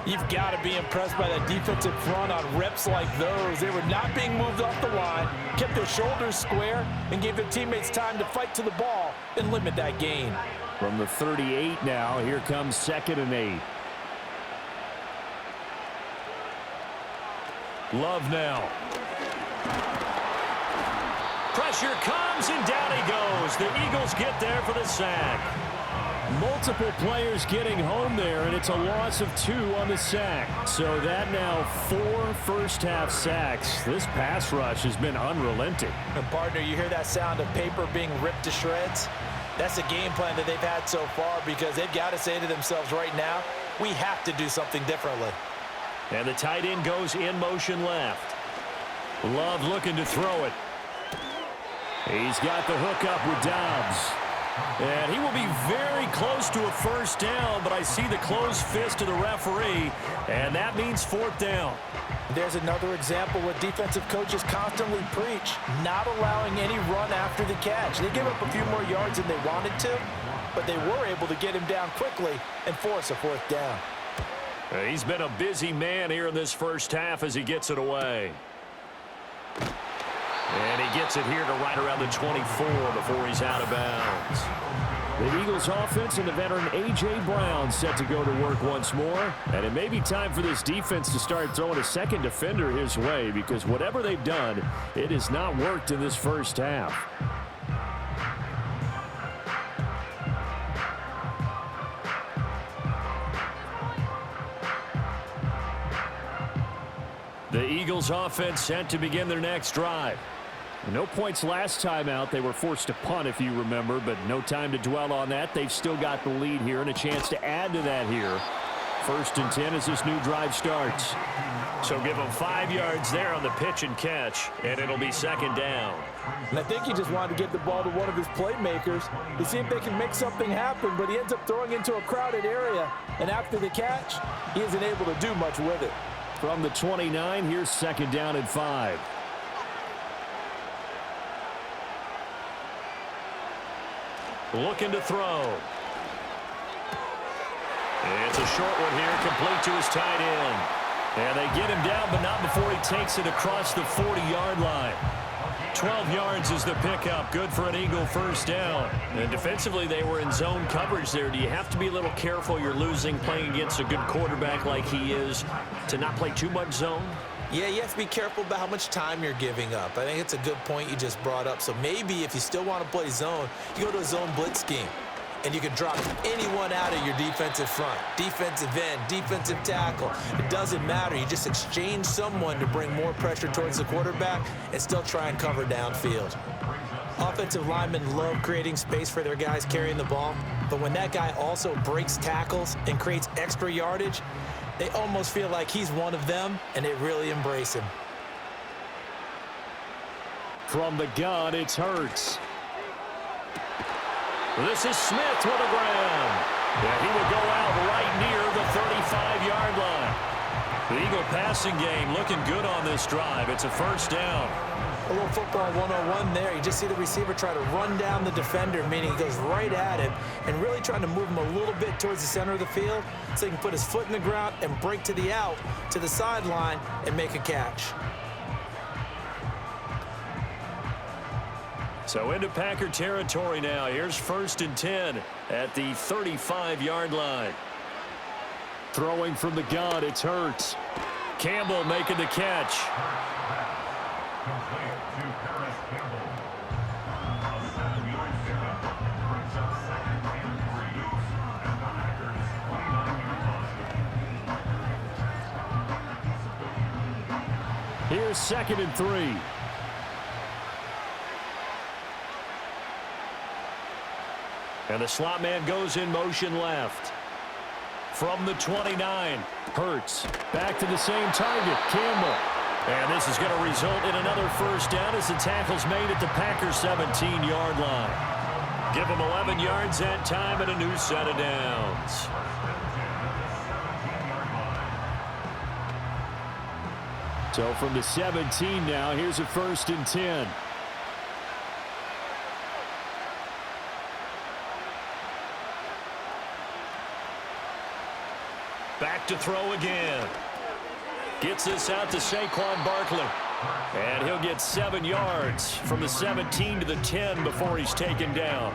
You've got to be impressed by that defensive front on reps like those. They were not being moved off the line, kept their shoulders square, and gave their teammates time to fight to the ball and limit that gain. From the 38 now, here comes 2nd and 8. Love now. Pressure comes, and down he goes. The Eagles get there for the sack. Multiple players getting home there, and it's a loss of 2 on the sack. So that now 4 first-half sacks. This pass rush has been unrelenting. And partner, you hear that sound of paper being ripped to shreds? That's the game plan that they've had so far, because they've got to say to themselves right now, we have to do something differently. And the tight end goes in motion left. Love looking to throw it. He's got the hook up with Dobbs. And he will be very close to a first down, but I see the closed fist of the referee, and that means 4th down. There's another example what defensive coaches constantly preach, not allowing any run after the catch. They gave up a few more yards than they wanted to, but they were able to get him down quickly and force a 4th down. He's been a busy man here in this first half as he gets it away. And he gets it here to right around the 24 before he's out of bounds. The Eagles offense and the veteran A.J. Brown set to go to work once more. And it may be time for this defense to start throwing a second defender his way, because whatever they've done, it has not worked in this first half. The Eagles offense set to begin their next drive. No points last time out. They were forced to punt, if you remember, but no time to dwell on that. They've still got the lead here and a chance to add to that here. 1st and 10 as this new drive starts. So give them 5 yards there on the pitch and catch, and it'll be 2nd down. And I think he just wanted to get the ball to one of his playmakers to see if they can make something happen, but he ends up throwing into a crowded area, and after the catch, he isn't able to do much with it. From the 29, here's 2nd down and 5. Looking to throw. It's a short one here, complete to his tight end. And they get him down, but not before he takes it across the 40-yard line. 12 yards is the pickup. Good for an Eagle first down. And defensively, they were in zone coverage there. Do you have to be a little careful? You're losing, playing against a good quarterback like he is, to not play too much zone? Yeah, you have to be careful about how much time you're giving up. I think it's a good point you just brought up. So maybe if you still want to play zone, you go to a zone blitz scheme. And you can drop anyone out of your defensive front, defensive end, defensive tackle. It doesn't matter. You just exchange someone to bring more pressure towards the quarterback and still try and cover downfield. Offensive linemen love creating space for their guys carrying the ball, but when that guy also breaks tackles and creates extra yardage, they almost feel like he's one of them, and they really embrace him. From the gun, it's Hurts. This is Smith with a grab. Yeah, he will go out right near the 35-yard line. The Eagle passing game looking good on this drive. It's a first down. A little football 101 there. You just see the receiver try to run down the defender, meaning he goes right at him and really trying to move him a little bit towards the center of the field so he can put his foot in the ground and break to the out, to the sideline, and make a catch. So into Packer territory now. Here's 1st and 10 at the 35-yard line. Throwing from the gun, it's Hurts. Campbell making the catch. Here's 2nd and 3. And the slot man goes in motion left. From the 29, Hurts back to the same target, Campbell. And this is going to result in another first down as the tackle's made at the Packers' 17-yard line. Give them 11 yards that time and a new set of downs. So from the 17 now, here's a 1st and 10. Back look to throw again. Gets this out to Saquon Barkley. And he'll get 7 yards from the 17 to the 10 before he's taken down.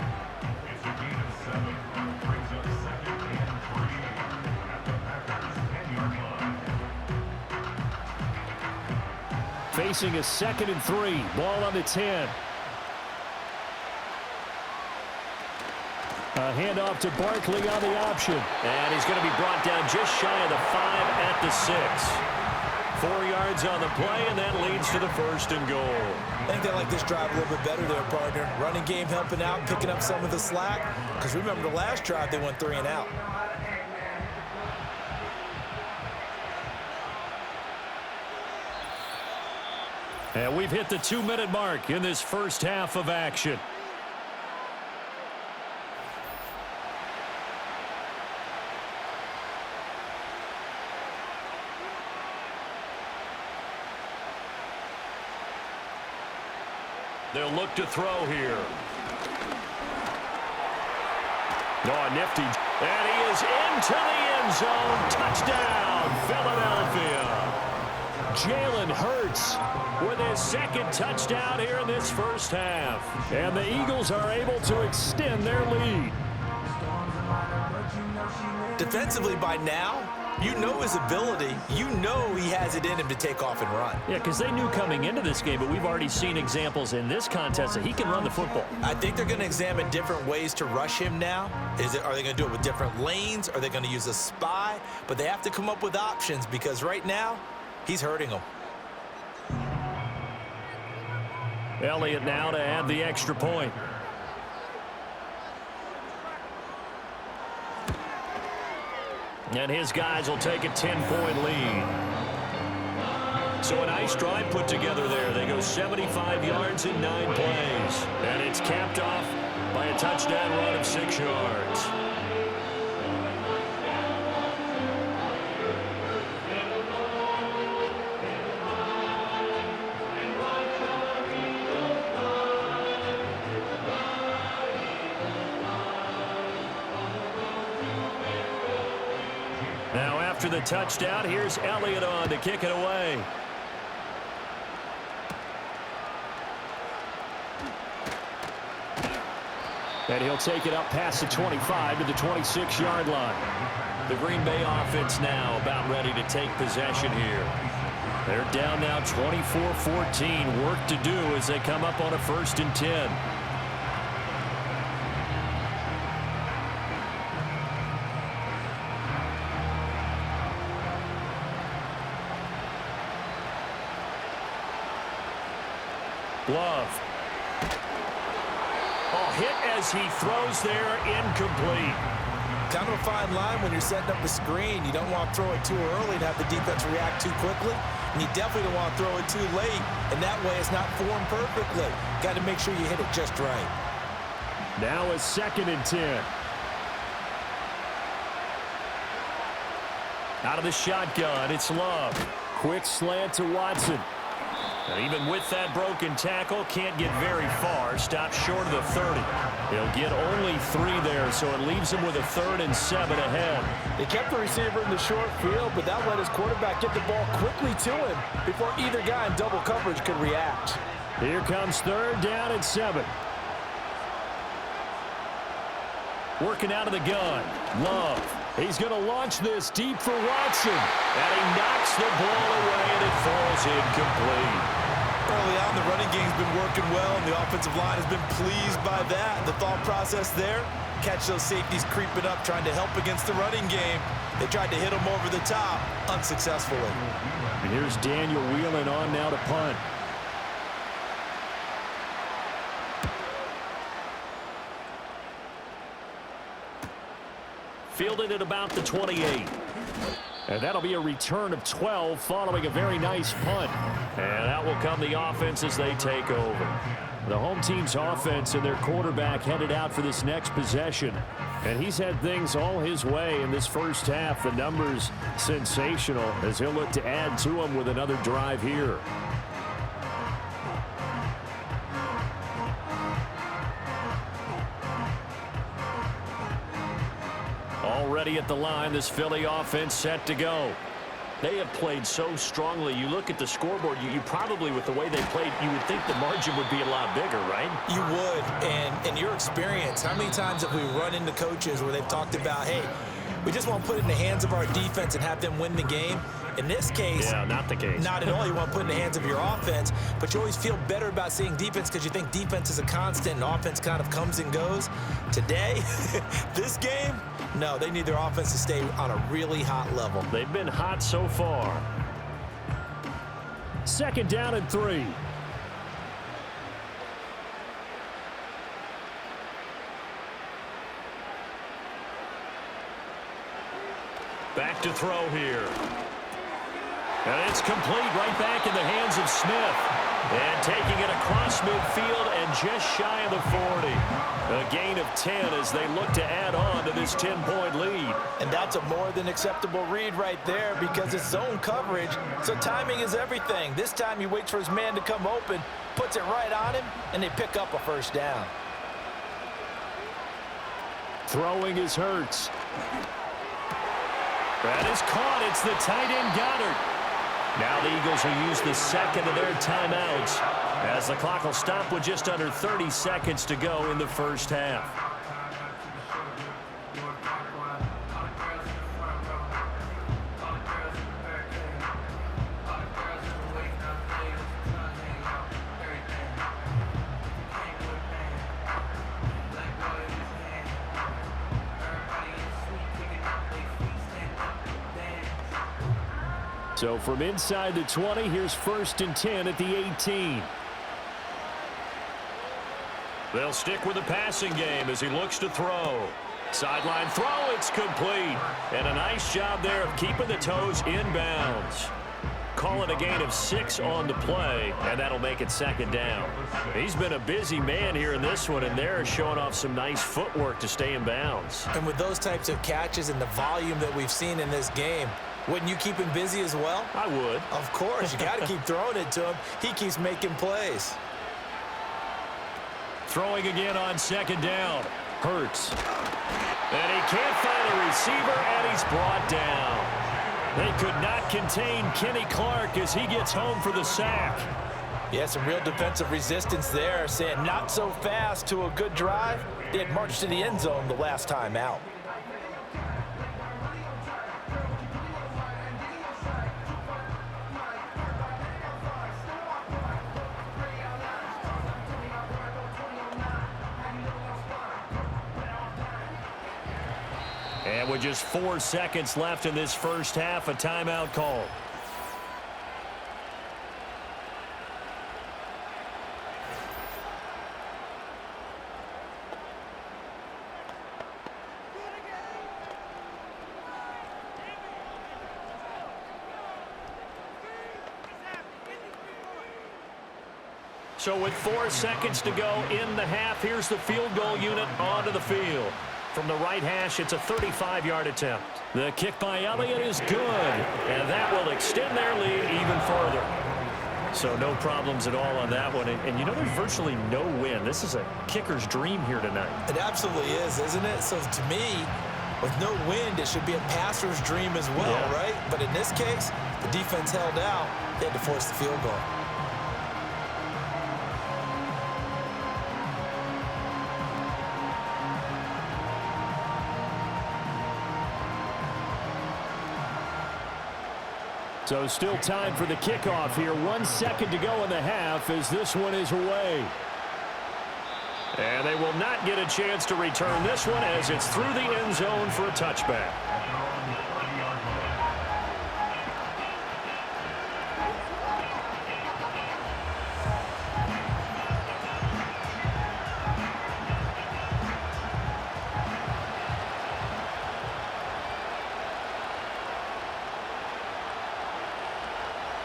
Facing a 2nd and 3. Ball on the 10. A handoff to Barkley on the option. And he's going to be brought down just shy of the 5 at the 6. 4 yards on the play, and that leads to the 1st and goal. I think they like this drive a little bit better there, partner. Running game helping out, picking up some of the slack. Because remember the last drive, they went 3 and out. And we've hit the 2-minute mark in this first half of action. They'll look to throw here. Oh, nifty. And he is into the end zone. Touchdown, Philadelphia. Jalen Hurts with his 2nd touchdown here in this first half. And the Eagles are able to extend their lead. Defensively by now, you know his ability. You know he has it in him to take off and run. Yeah, because they knew coming into this game, but we've already seen examples in this contest that he can run the football. I think they're going to examine different ways to rush him now. Are they going to do it with different lanes? Are they going to use a spy? But they have to come up with options because right now, he's hurting them. Elliott now to add the extra point. And his guys will take a 10-point lead. So a nice drive put together there. They go 75 yards in 9 plays. And it's capped off by a touchdown run of 6 yards. Now after the touchdown, here's Elliott on to kick it away. And he'll take it up past the 25 to the 26-yard line. The Green Bay offense now about ready to take possession here. They're down now 24-14. Work to do as they come up on a 1st and 10. Love. Oh, hit as he throws there, incomplete. Kind of a fine line when you're setting up a screen. You don't want to throw it too early and have the defense react too quickly. And you definitely don't want to throw it too late, and that way it's not formed perfectly. Got to make sure you hit it just right. Now a 2nd and 10. Out of the shotgun, it's Love. Quick slant to Watson. And even with that broken tackle, can't get very far. Stops short of the 30. He'll get only 3 there, so it leaves him with a 3rd and 7 ahead. They kept the receiver in the short field, but that let his quarterback get the ball quickly to him before either guy in double coverage could react. Here comes 3rd down and 7. Working out of the gun. Love. He's going to launch this deep for Watson. And he knocks the ball away, and it falls incomplete. Early on, the running game's been working well, and the offensive line has been pleased by that. The thought process there, catch those safeties creeping up, trying to help against the running game. They tried to hit them over the top, unsuccessfully. And here's Daniel Whelan on now to punt. Fielded at about the 28. And that'll be a return of 12 following a very nice punt. And out will come the offense as they take over. The home team's offense and their quarterback headed out for this next possession. And he's had things all his way in this first half. The numbers sensational as he'll look to add to them with another drive here. ready at the line. This Philly offense set to go. They have played so strongly. You look at the scoreboard, you probably, with the way they played, you would think the margin would be a lot bigger, right? You would. And in your experience, how many times have we run into coaches where they've talked about, hey, we just want to put it in the hands of our defense and have them win the game? In this case, yeah, not the case. Not at all. You want to put it in the hands of your offense, but you always feel better about seeing defense because you think defense is a constant and offense kind of comes and goes. Today, this game, no, they need their offense to stay on a really hot level. They've been hot so far. 2nd down and 3. Back to throw here. And it's complete, right back in the hands of Smith. And taking it across midfield and just shy of the 40. A gain of 10 as they look to add on to this 10-point lead. And that's a more than acceptable read right there because it's zone coverage, so timing is everything. This time he waits for his man to come open, puts it right on him, and they pick up a first down. Throwing is Hurts. That is caught. It's the tight end Goddard. Now the Eagles will use the second of their timeouts as the clock will stop with just under 30 seconds to go in the first half. So from inside the 20, here's 1st and 10 at the 18. They'll stick with the passing game as he looks to throw. Sideline throw, it's complete. And a nice job there of keeping the toes in bounds. Call it a gain of 6 on the play, and that'll make it 2nd down. He's been a busy man here in this one, and they're showing off some nice footwork to stay in bounds. And with those types of catches and the volume that we've seen in this game, wouldn't you keep him busy as well? I would. Of course. You got to keep throwing it to him. He keeps making plays. Throwing again on 2nd down. Hurts. And he can't find a receiver, and he's brought down. They could not contain Kenny Clark as he gets home for the sack. Yeah, some real defensive resistance there, saying not so fast to a good drive. They had marched to the end zone the last time out. And with just 4 seconds left in this first half, a timeout call. So with 4 seconds to go in the half, here's the field goal unit onto the field. From the right hash, it's a 35-yard attempt. The kick by Elliott is good, and that will extend their lead even further. So no problems at all on that one. And you know, there's virtually no win. This is a kicker's dream here tonight. It absolutely is, isn't it? So to me, with no wind, it should be a passer's dream as well, yeah. Right? But in this case, the defense held out. They had to force the field goal. So still time for the kickoff here. 1 second to go in the half as this one is away. And they will not get a chance to return this one as it's through the end zone for a touchback.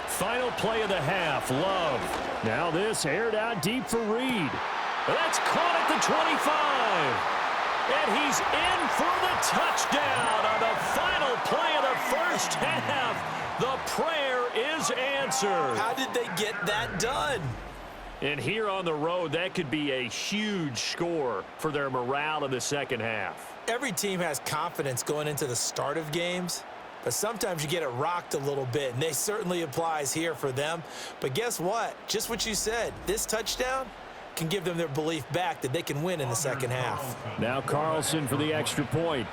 Final play of the half, Love. Now this aired out deep for Reed. That's caught at the 25. And he's in for the touchdown on the final play of the first half. The prayer is answered. How did they get that done? And here on the road, that could be a huge score for their morale in the second half. Every team has confidence going into the start of games, but sometimes you get it rocked a little bit, and they certainly applies here for them. But guess what? Just what you said, this touchdown can give them their belief back that they can win in the second half. Now Carlson for the extra point.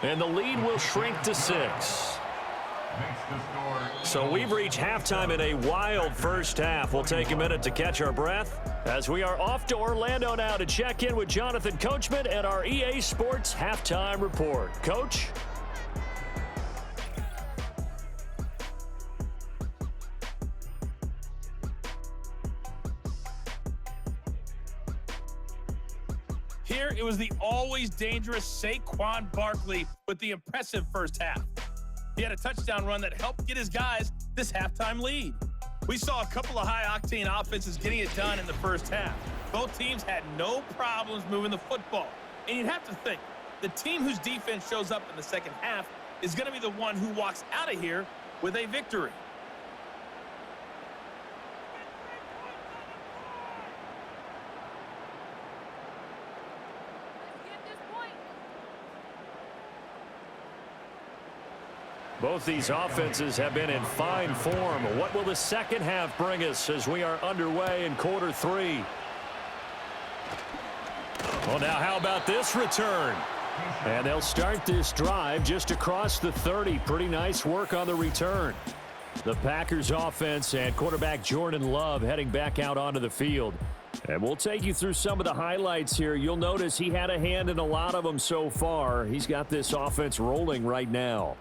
And the lead will shrink to 6. So we've reached halftime in a wild first half. We'll take a minute to catch our breath as we are off to Orlando now to check in with Jonathan Coachman and our EA Sports Halftime Report. Coach? Here, it was the always dangerous Saquon Barkley with the impressive first half. He had a touchdown run that helped get his guys this halftime lead. We saw a couple of high-octane offenses getting it done in the first half. Both teams had no problems moving the football. And you'd have to think, the team whose defense shows up in the second half is going to be the one who walks out of here with a victory. Both these offenses have been in fine form. What will the second half bring us as we are underway in quarter 3? Well, now how about this return? And they'll start this drive just across the 30. Pretty nice work on the return. The Packers offense and quarterback Jordan Love heading back out onto the field. And we'll take you through some of the highlights here. You'll notice he had a hand in a lot of them so far. He's got this offense rolling right now.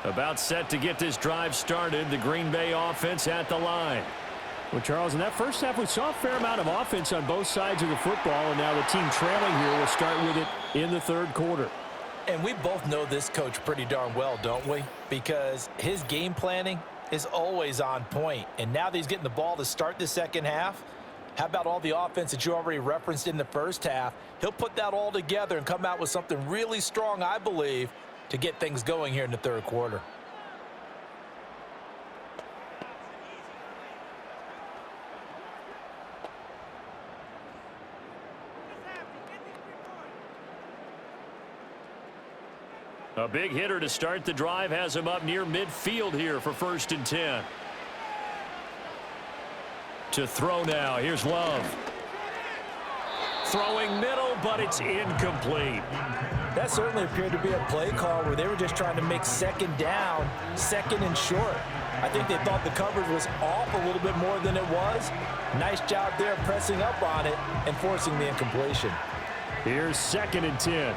About set to get this drive started. The Green Bay offense at the line. Well, Charles, in that first half, we saw a fair amount of offense on both sides of the football, and now the team trailing here will start with it in the third quarter. And we both know this coach pretty darn well, don't we? Because his game planning is always on point. And now that he's getting the ball to start the second half, how about all the offense that you already referenced in the first half? He'll put that all together and come out with something really strong, I believe, to get things going here in the third quarter. A big hitter to start the drive has him up near midfield here for 1st and 10. To throw now. Here's Love. Throwing middle, but it's incomplete. That certainly appeared to be a play call where they were just trying to make second down, second and short. I think they thought the coverage was off a little bit more than it was. Nice job there pressing up on it and forcing the incompletion. Here's 2nd and 10.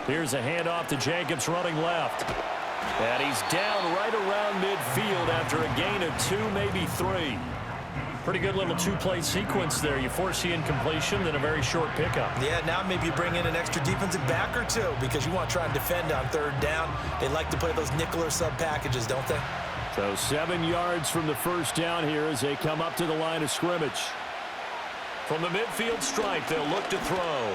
Here's a handoff to Jacobs running left. And he's down right around midfield after a gain of 2, maybe 3. Pretty good little two-play sequence there. You force the incompletion, then a very short pickup. Yeah, now maybe you bring in an extra defensive back or two because you want to try and defend on third down. They like to play those nickel or sub packages, don't they? So 7 yards from the first down here as they come up to the line of scrimmage. From the midfield stripe, they'll look to throw.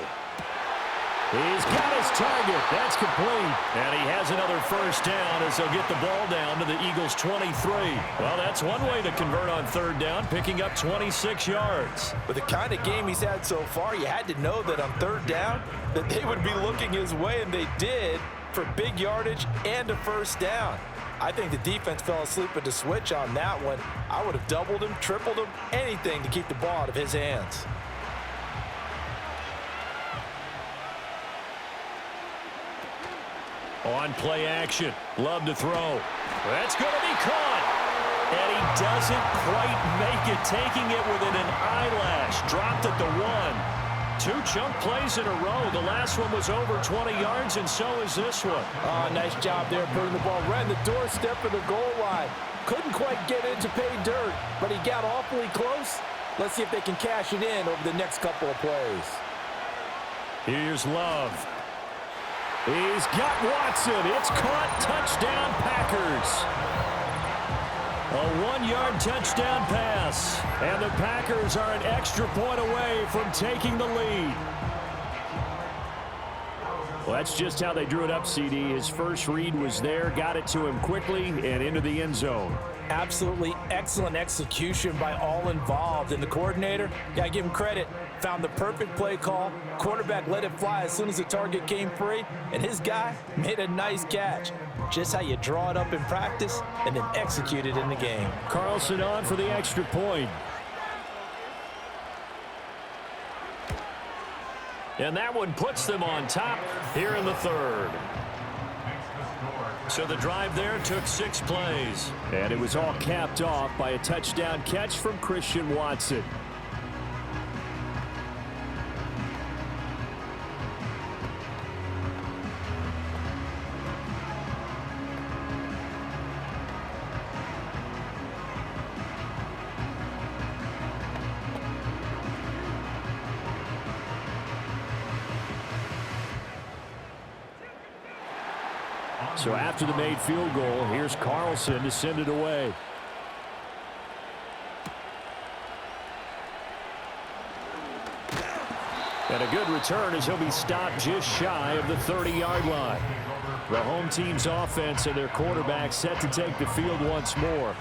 He's got his target. That's complete. And he has another first down as they'll get the ball down to the Eagles' 23. Well, that's one way to convert on third down, picking up 26 yards. With the kind of game he's had so far, you had to know that on third down that they would be looking his way, and they did, for big yardage and a first down. I think the defense fell asleep at the switch on that one. I would have doubled him, tripled him, anything to keep the ball out of his hands. On play action, Love to throw. That's going to be caught. And he doesn't quite make it, taking it within an eyelash. Dropped at the 1. 2 chunk plays in a row. The last one was over 20 yards, and so is this one. Oh, nice job there putting the ball right in the doorstep of the goal line. Couldn't quite get in to pay dirt, but he got awfully close, Let's see if they can cash it in over the next couple of plays. Here's Love. He's got Watson. It's caught. Touchdown, Packers. A 1-yard touchdown pass. And the Packers are an extra point away from taking the lead. Well, that's just how they drew it up, CD. His first read was there, got it to him quickly, and into the end zone. Absolutely excellent execution by all involved. And the coordinator, got to give him credit, found the perfect play call. Quarterback let it fly as soon as the target came free, and his guy made a nice catch. Just how you draw it up in practice and then execute it in the game. Carlson on for the extra point. And that one puts them on top here in the third. So the drive there took 6 plays. And it was all capped off by a touchdown catch from Christian Watson. So after the made field goal, here's Carlson to send it away. And a good return as he'll be stopped just shy of the 30-yard line. The home team's offense and their quarterback set to take the field once more.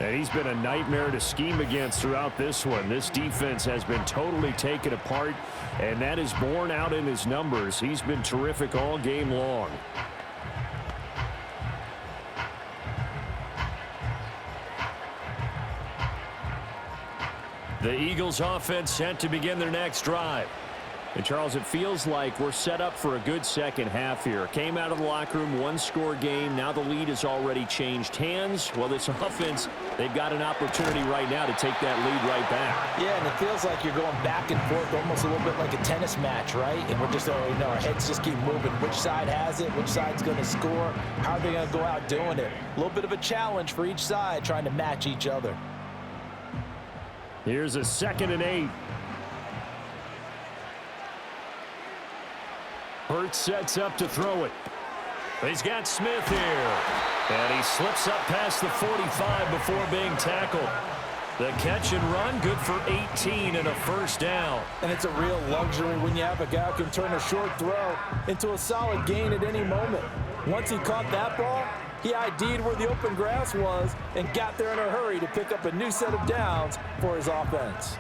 And he's been a nightmare to scheme against throughout this one. This defense has been totally taken apart, and that is borne out in his numbers. He's been terrific all game long. The Eagles offense set to begin their next drive. And Charles, it feels like we're set up for a good second half here. Came out of the locker room, 1-score game. Now the lead has already changed hands. Well, this offense, they've got an opportunity right now to take that lead right back. Yeah, and it feels like you're going back and forth, almost a little bit like a tennis match, right? And we're just already know our heads just keep moving. Which side has it? Which side's going to score? How are they going to go out doing it? A little bit of a challenge for each side, trying to match each other. Here's a 2nd and 8. Hurts sets up to throw it. He's got Smith here. And he slips up past the 45 before being tackled. The catch and run, good for 18 and a first down. And it's a real luxury when you have a guy who can turn a short throw into a solid gain at any moment. Once he caught that ball, he ID'd where the open grass was and got there in a hurry to pick up a new set of downs for his offense.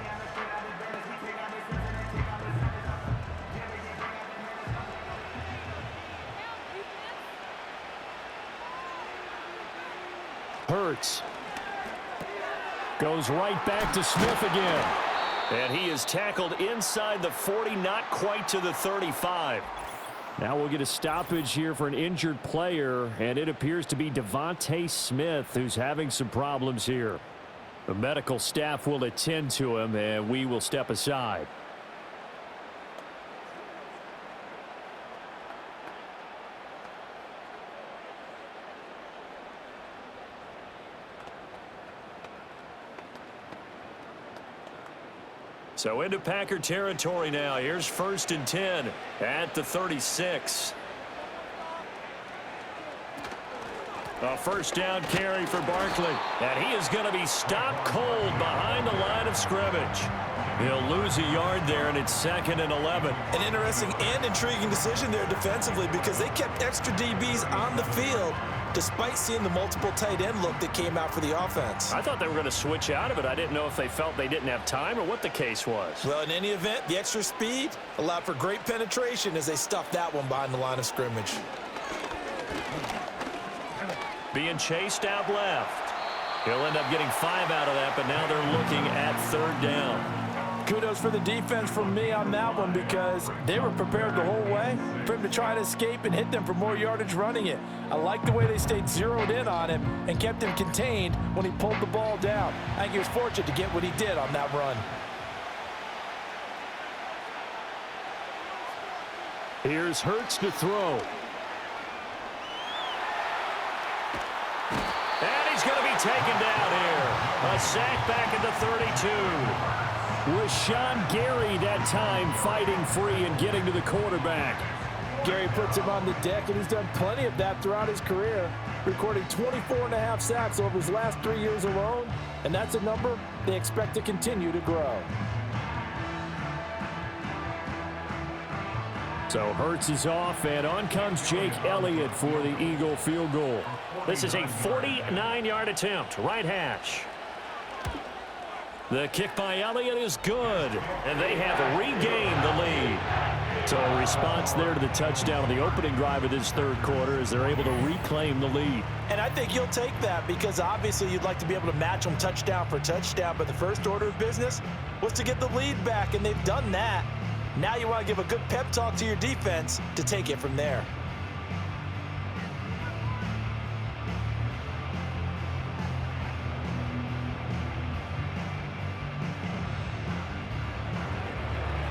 Hurts goes right back to Smith again. And he is tackled inside the 40, not quite to the 35. Now we'll get a stoppage here for an injured player, and it appears to be Devontae Smith who's having some problems here. The medical staff will attend to him, and we will step aside. So into Packer territory now. Here's 1st and 10 at the 36. A first down carry for Barkley. And he is going to be stopped cold behind the line of scrimmage. He'll lose a yard there, and it's 2nd and 11. An interesting and intriguing decision there defensively because they kept extra DBs on the field despite seeing the multiple tight end look that came out for the offense. I thought they were going to switch out of it. I didn't know if they felt they didn't have time or what the case was. Well, in any event, the extra speed allowed for great penetration as they stuffed that one behind the line of scrimmage. Being chased out left. He'll end up getting 5 out of that, but now they're looking at 3rd down. Kudos for the defense from me on that one because they were prepared the whole way for him to try and escape and hit them for more yardage running it. I like the way they stayed zeroed in on him and kept him contained when he pulled the ball down. I think he was fortunate to get what he did on that run. Here's Hurts to throw. And he's going to be taken down here. A sack back at the 32. Rashawn Gary that time fighting free and getting to the quarterback. Gary puts him on the deck, and he's done plenty of that throughout his career, recording 24.5 sacks over his last 3 years alone, and that's a number they expect to continue to grow. So Hurts is off, and on comes Jake Elliott for the Eagle field goal. This is a 49-yard attempt, right hash. The kick by Elliott is good, and they have regained the lead. So a response there to the touchdown on the opening drive of this third quarter as they're able to reclaim the lead. And I think you'll take that because obviously you'd like to be able to match them touchdown for touchdown, but the first order of business was to get the lead back, and they've done that. Now you want to give a good pep talk to your defense to take it from there.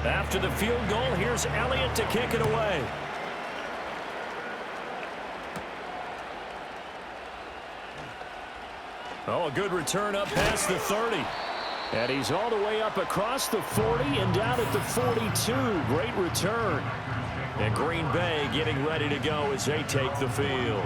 After the field goal, here's Elliott to kick it away. Oh, a good return up past the 30. And he's all the way up across the 40 and down at the 42. Great return. And Green Bay getting ready to go as they take the field.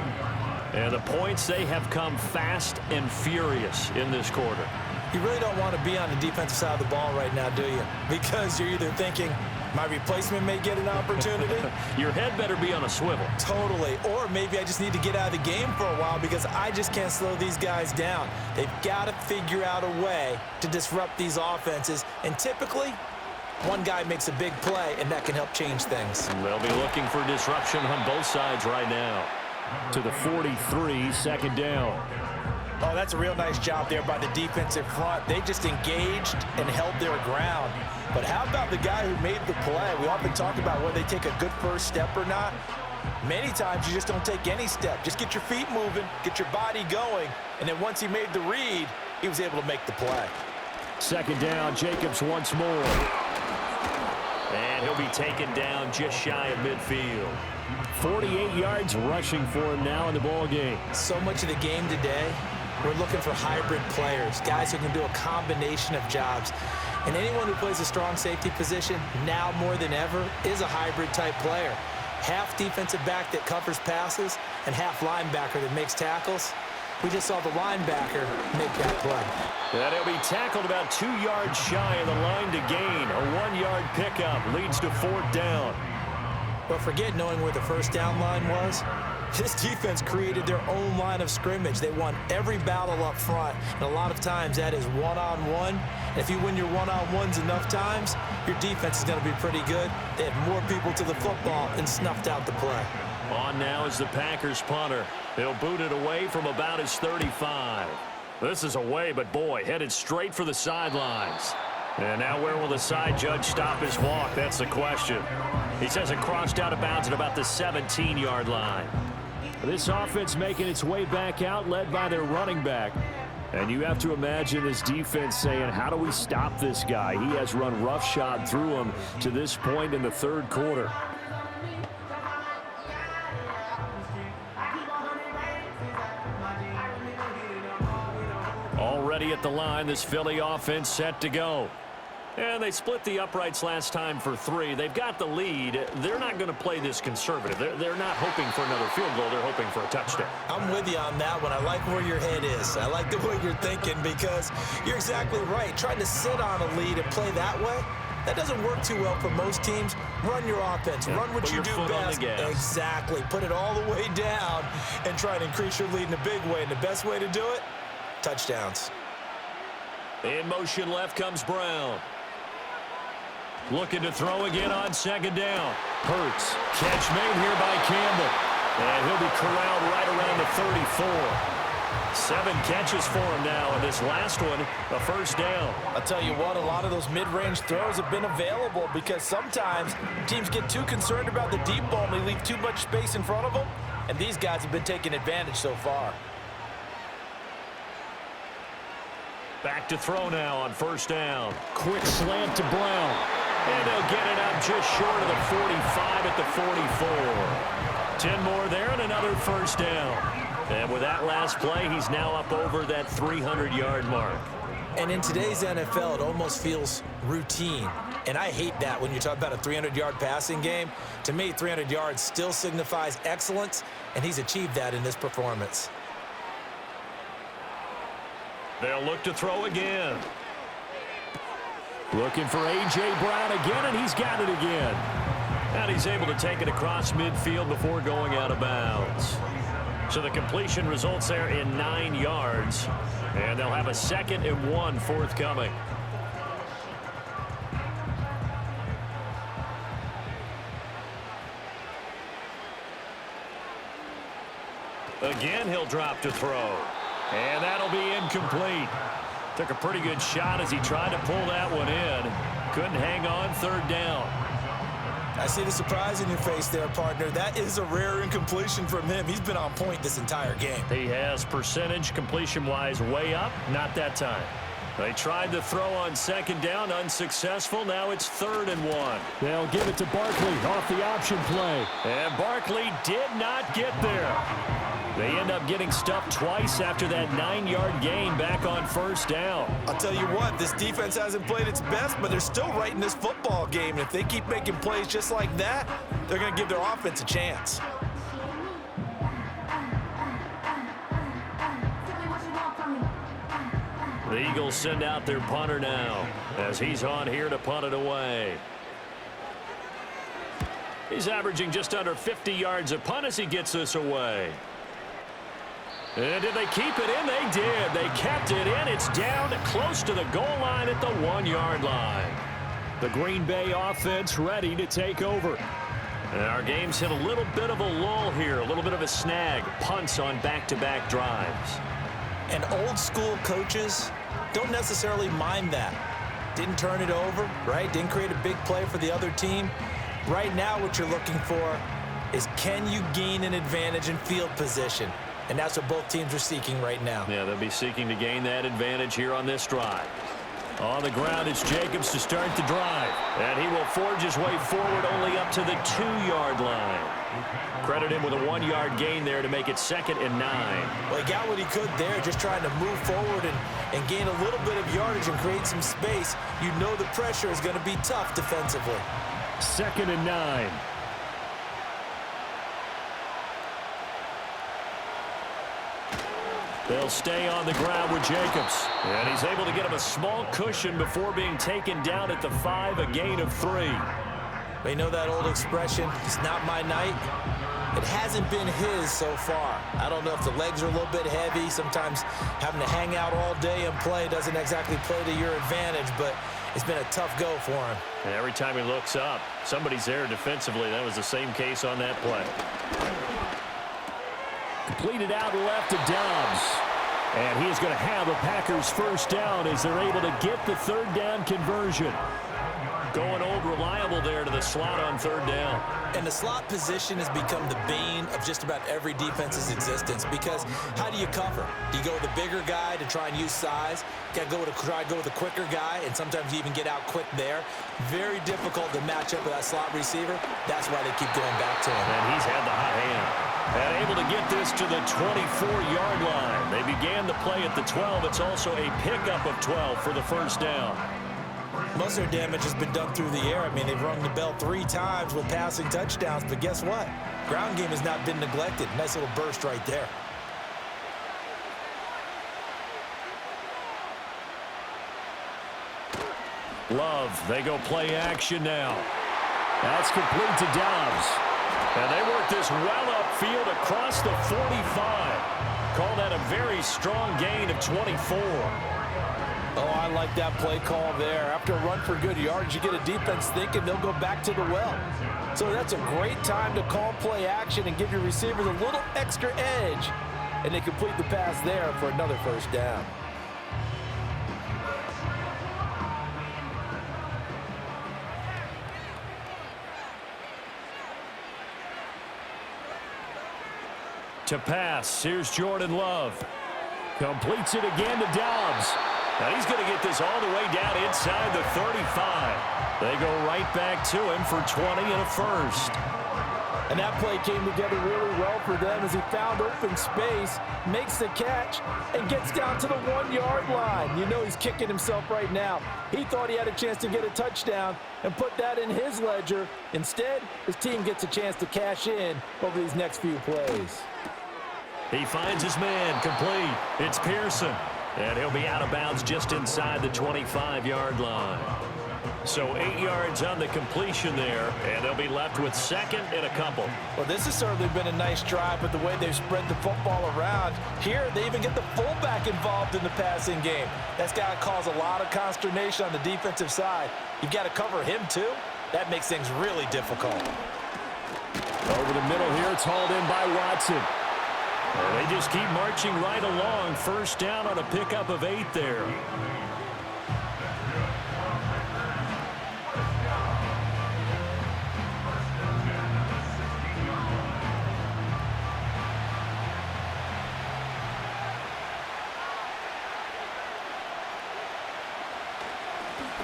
And the points, they have come fast and furious in this quarter. You really don't want to be on the defensive side of the ball right now, do you? Because you're either thinking, my replacement may get an opportunity. Your head better be on a swivel. Totally. Or maybe I just need to get out of the game for a while because I just can't slow these guys down. They've got to figure out a way to disrupt these offenses. And typically, one guy makes a big play, and that can help change things. They'll be looking for disruption on both sides right now. To the 43, second down. Oh, that's a real nice job there by the defensive front. They just engaged and held their ground. But how about the guy who made the play? We often talk about whether they take a good first step or not. Many times you just don't take any step. Just get your feet moving, get your body going, and then once he made the read, he was able to make the play. Second down, Jacobs once more. And he'll be taken down just shy of midfield. 48 yards rushing for him now in the ball game. So much of the game today, we're looking for hybrid players, guys who can do a combination of jobs. And anyone who plays a strong safety position, now more than ever, is a hybrid type player. Half defensive back that covers passes and half linebacker that makes tackles. We just saw the linebacker make that play. And he'll be tackled about 2 yards shy of the line to gain. A 1-yard pickup leads to fourth down. But forget knowing where the first down line was. This defense created their own line of scrimmage. They won every battle up front, and a lot of times that is one-on-one. And if you win your one-on-ones enough times, your defense is going to be pretty good. They had more people to the football and snuffed out the play. On now is the Packers punter. He'll boot it away from about his 35. This is away, but boy, headed straight for the sidelines. And now where will the side judge stop his walk? That's the question. He says it crossed out of bounds at about the 17-yard line. This offense making its way back out, led by their running back. And you have to imagine this defense saying, how do we stop this guy? He has run roughshod through him to this point in the third quarter. Already at the line, this Philly offense set to go. And they split the uprights last time for 3. They've got the lead. They're not going to play this conservative. They're not hoping for another field goal. They're hoping for a touchdown. I'm with you on that one. I like where your head is. I like the way you're thinking because you're exactly right. Trying to sit on a lead and play that way, that doesn't work too well for most teams. Run your offense. Run what you do best. Exactly. Put it all the way down and try to increase your lead in a big way. And the best way to do it, touchdowns. In motion left comes Brown. Looking to throw again on second down. Hurts. Catch made here by Campbell. And he'll be corralled right around the 34. 7 catches for him now, and this last one, a first down. I'll tell you what, a lot of those mid-range throws have been available because sometimes teams get too concerned about the deep ball and they leave too much space in front of them, and these guys have been taking advantage so far. Back to throw now on first down. Quick slant to Brown. And they'll get it up just short of the 45 at the 44. 10 more there and another first down. And with that last play, he's now up over that 300-yard mark. And in today's NFL, it almost feels routine. And I hate that when you talk about a 300-yard passing game. To me, 300 yards still signifies excellence, and he's achieved that in this performance. They'll look to throw again. Looking for A.J. Brown again, and he's got it again. And he's able to take it across midfield before going out of bounds. So the completion results there in 9 yards. And they'll have a 2nd and 1 forthcoming. Again, he'll drop to throw. And that'll be incomplete. Took a pretty good shot as he tried to pull that one in. Couldn't hang on 3rd down. I see the surprise in your face there, partner. That is a rare incompletion from him. He's been on point this entire game. He has percentage completion-wise way up. Not that time. They tried to throw on 2nd down, unsuccessful. Now it's 3rd and 1. They'll give it to Barkley off the option play. And Barkley did not get there. They end up getting stuffed twice after that 9-yard gain back on 1st down. I'll tell you what, this defense hasn't played its best, but they're still right in this football game. And if they keep making plays just like that, they're going to give their offense a chance. The Eagles send out their punter now as he's on here to punt it away. He's averaging just under 50 yards a punt as he gets this away. And did they keep it in? They did. They kept it in. It's down close to the goal line at the 1-yard line. The Green Bay offense ready to take over. And our game's hit a little bit of a lull here, a little bit of a snag. Punts on back-to-back drives. And old school coaches don't necessarily mind that. Didn't turn it over, right? Didn't create a big play for the other team. Right now what you're looking for is, can you gain an advantage in field position? And that's what both teams are seeking right now. Yeah, they'll be seeking to gain that advantage here on this drive. On the ground, it's Jacobs to start the drive. And he will forge his way forward only up to the 2-yard line. Credit him with a 1-yard gain there to make it 2nd and 9. Well, he got what he could there, just trying to move forward and gain a little bit of yardage and create some space. You know the pressure is going to be tough defensively. 2nd and 9. They'll stay on the ground with Jacobs. And he's able to get him a small cushion before being taken down at the 5, a gain of 3. They know that old expression, it's not my night. It hasn't been his so far. I don't know if the legs are a little bit heavy. Sometimes having to hang out all day and play doesn't exactly play to your advantage, but it's been a tough go for him. And every time he looks up, somebody's there defensively. That was the same case on that play. Completed out left to Dobbs. And he is going to have a Packers 1st down as they're able to get the 3rd down conversion. Going old reliable there to the slot on 3rd down. And the slot position has become the bane of just about every defense's existence, because how do you cover? Do you go with the bigger guy to try and use size? Got to try to go with the quicker guy, and sometimes you even get out quick there. Very difficult to match up with that slot receiver. That's why they keep going back to him. And he's had the hot hand. And able to get this to the 24-yard line. They began the play at the 12. It's also a pickup of 12 for the 1st down. Most of their damage has been done through the air. I mean, they've rung the bell 3 times with passing touchdowns, but guess what? Ground game has not been neglected. Nice little burst right there. Love, they go play action now. That's complete to Dobbs. And they work this well upfield across the 45. Call that a very strong gain of 24. Oh, I like that play call there. After a run for good yards, you get a defense thinking they'll go back to the well. So that's a great time to call play action and give your receivers a little extra edge. And they complete the pass there for another 1st down. To pass, here's Jordan Love. Completes it again to Dobbs. Now he's going to get this all the way down inside the 35. They go right back to him for 20 and a 1st. And that play came together really well for them as he found open space, makes the catch, and gets down to the 1-yard line. You know he's kicking himself right now. He thought he had a chance to get a touchdown and put that in his ledger. Instead, his team gets a chance to cash in over these next few plays. He finds his man complete. It's Pearson. And he'll be out of bounds just inside the 25-yard line. So 8 yards on the completion there, and they'll be left with second and a couple. Well, this has certainly been a nice drive, but the way they've spread the football around, here they even get the fullback involved in the passing game. That's got to cause a lot of consternation on the defensive side. You've got to cover him, too. That makes things really difficult. Over the middle here, it's hauled in by Watson. And they just keep marching right along. First down on a pickup of 8 there.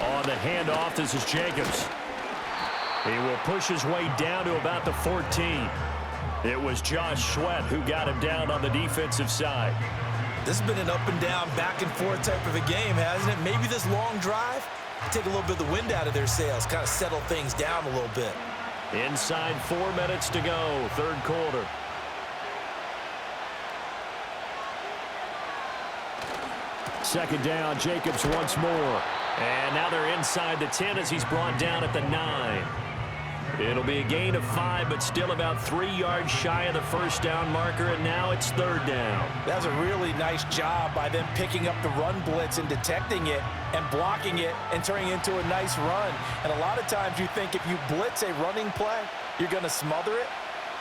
On the handoff, this is Jacobs. He will push his way down to about the 14. It was Josh Sweat who got him down on the defensive side. This has been an up and down, back and forth type of a game, hasn't it? Maybe this long drive, take a little bit of the wind out of their sails, kind of settle things down a little bit. Inside 4 minutes to go, third quarter. Second down, Jacobs once more. And now they're inside the 10 as he's brought down at the 9. It'll be a gain of 5, but still about 3 yards shy of the first down marker, and now it's third down. That was a really nice job by them picking up the run blitz and detecting it and blocking it and turning it into a nice run. And a lot of times you think if you blitz a running play, you're going to smother it.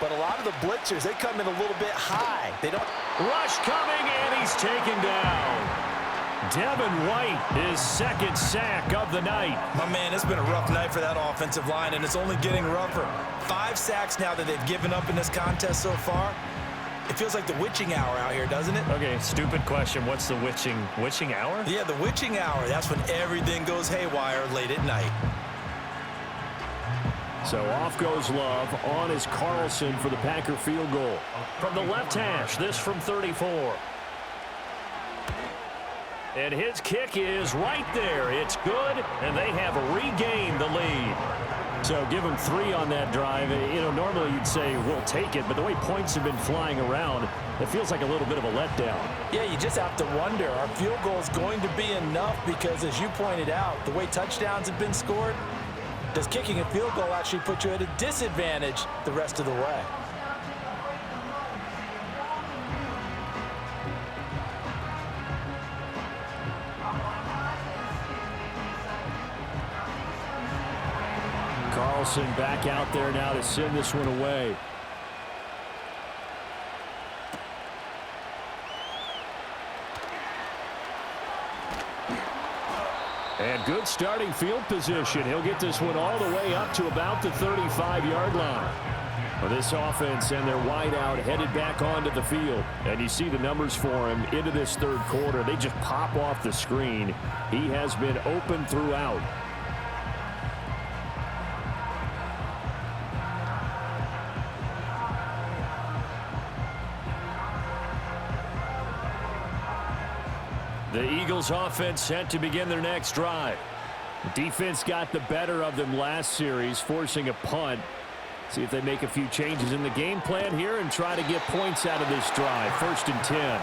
But a lot of the blitzers, they come in a little bit high. They don't. Rush coming, and he's taken down. Devin White, his second sack of the night. My man, it's been a rough night for that offensive line, and it's only getting rougher. 5 sacks now that they've given up in this contest so far. It feels like the witching hour out here, doesn't it? Okay, stupid question. What's the witching hour? Yeah, the witching hour. That's when everything goes haywire late at night. So off goes Love. On is Carlson for the Packer field goal. From the left hash, this from 34. And his kick is right there. It's good, and they have regained the lead. So give them 3 on that drive. You know, normally you'd say, we'll take it, but the way points have been flying around, it feels like a little bit of a letdown. Yeah, you just have to wonder, our field goal is going to be enough because, as you pointed out, the way touchdowns have been scored, does kicking a field goal actually put you at a disadvantage the rest of the way? Carlson back out there now to send this one away. And good starting field position. He'll get this one all the way up to about the 35-yard line. Well, this offense and their wideout headed back onto the field. And you see the numbers for him into this third quarter. They just pop off the screen. He has been open throughout. The Eagles offense set to begin their next drive. Defense got the better of them last series, forcing a punt. See if they make a few changes in the game plan here and try to get points out of this drive. 1st and 10.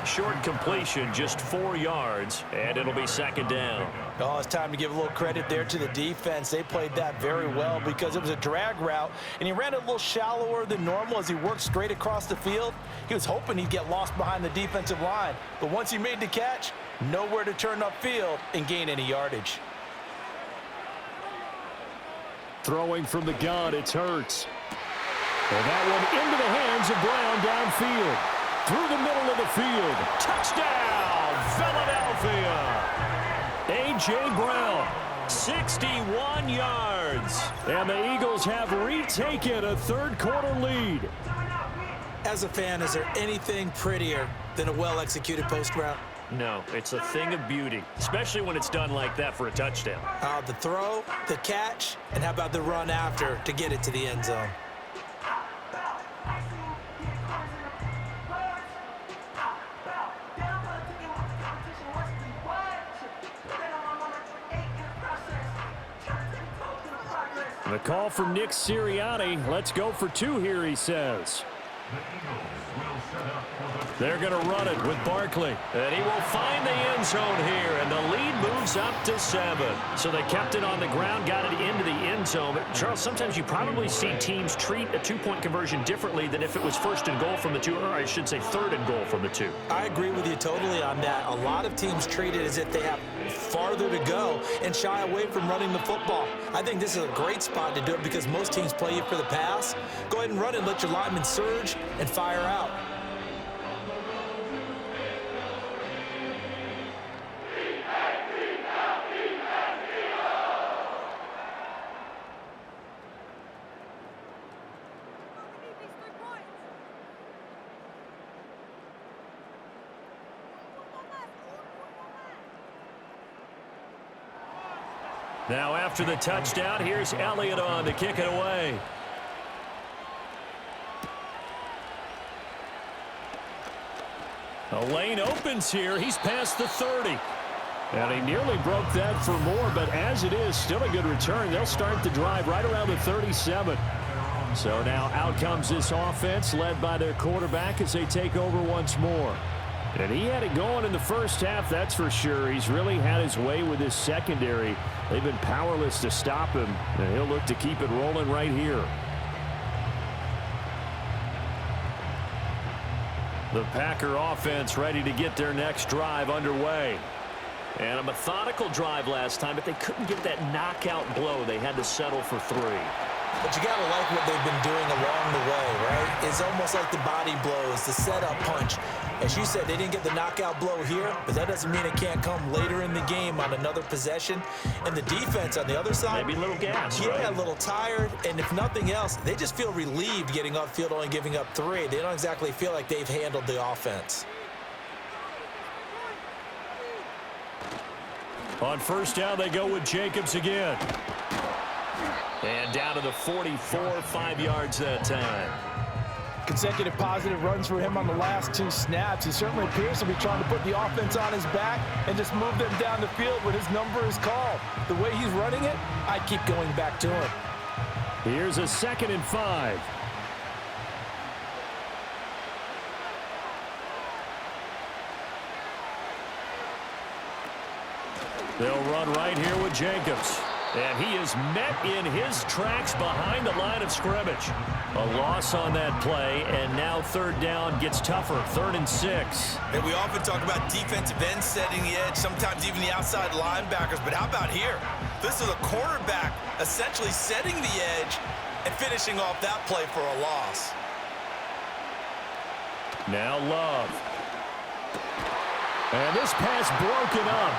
Short completion, just 4 yards, and it'll be second down. Oh, it's time to give a little credit there to the defense. They played that very well because it was a drag route, and he ran it a little shallower than normal as he worked straight across the field. He was hoping he'd get lost behind the defensive line, but once he made the catch, nowhere to turn upfield and gain any yardage. Throwing from the gun, it's Hurts. And that one into the hands of Brown downfield. Through the middle of the field. Touchdown, Philadelphia. A.J. Brown, 61 yards. And the Eagles have retaken a third quarter lead. As a fan, is there anything prettier than a well-executed post route? No, it's a thing of beauty, especially when it's done like that for a touchdown. The throw, the catch, and how about the run after to get it to the end zone? The call from Nick Sirianni. Let's go for 2 here, he says. They're going to run it with Barkley. And he will find the end zone here, and the lead moves up to 7. So they kept it on the ground, got it into the end zone. But Charles, sometimes you probably see teams treat a 2-point conversion differently than if it was 1st and goal from the 2, or I should say 3rd and goal from the 2. I agree with you totally on that. A lot of teams treat it as if they have farther to go and shy away from running the football. I think this is a great spot to do it because most teams play you for the pass. Go ahead and run it, let your linemen surge and fire out. Now after the touchdown, here's Elliott on to kick it away. A lane opens here. He's past the 30. And he nearly broke that for more, but as it is, still a good return. They'll start the drive right around the 37. So now out comes this offense led by their quarterback as they take over once more. And he had it going in the first half, that's for sure. He's really had his way with his secondary. They've been powerless to stop him, and he'll look to keep it rolling right here. The Packer offense ready to get their next drive underway. And a methodical drive last time, but they couldn't get that knockout blow. They had to settle for 3. But you got to like what they've been doing along the way, right? It's almost like the body blows, the setup punch. As you said, they didn't get the knockout blow here, but that doesn't mean it can't come later in the game on another possession. And the defense on the other side, maybe a little gas, yeah, right? a little tired. And if nothing else, they just feel relieved getting upfield, only giving up 3. They don't exactly feel like they've handled the offense. On first down, they go with Jacobs again. And down to the 44, 5 yards that time. Consecutive positive runs for him on the last 2 snaps. He certainly appears to be trying to put the offense on his back and just move them down the field when his number is called. The way he's running it, I keep going back to him. Here's a 2nd and 5. They'll run right here with Jacobs. And he is met in his tracks behind the line of scrimmage. A loss on that play, and now 3rd down gets tougher, 3rd and 6. And we often talk about defensive ends setting the edge, sometimes even the outside linebackers. But how about here? This is a cornerback essentially setting the edge and finishing off that play for a loss. Now Love. And this pass broken up.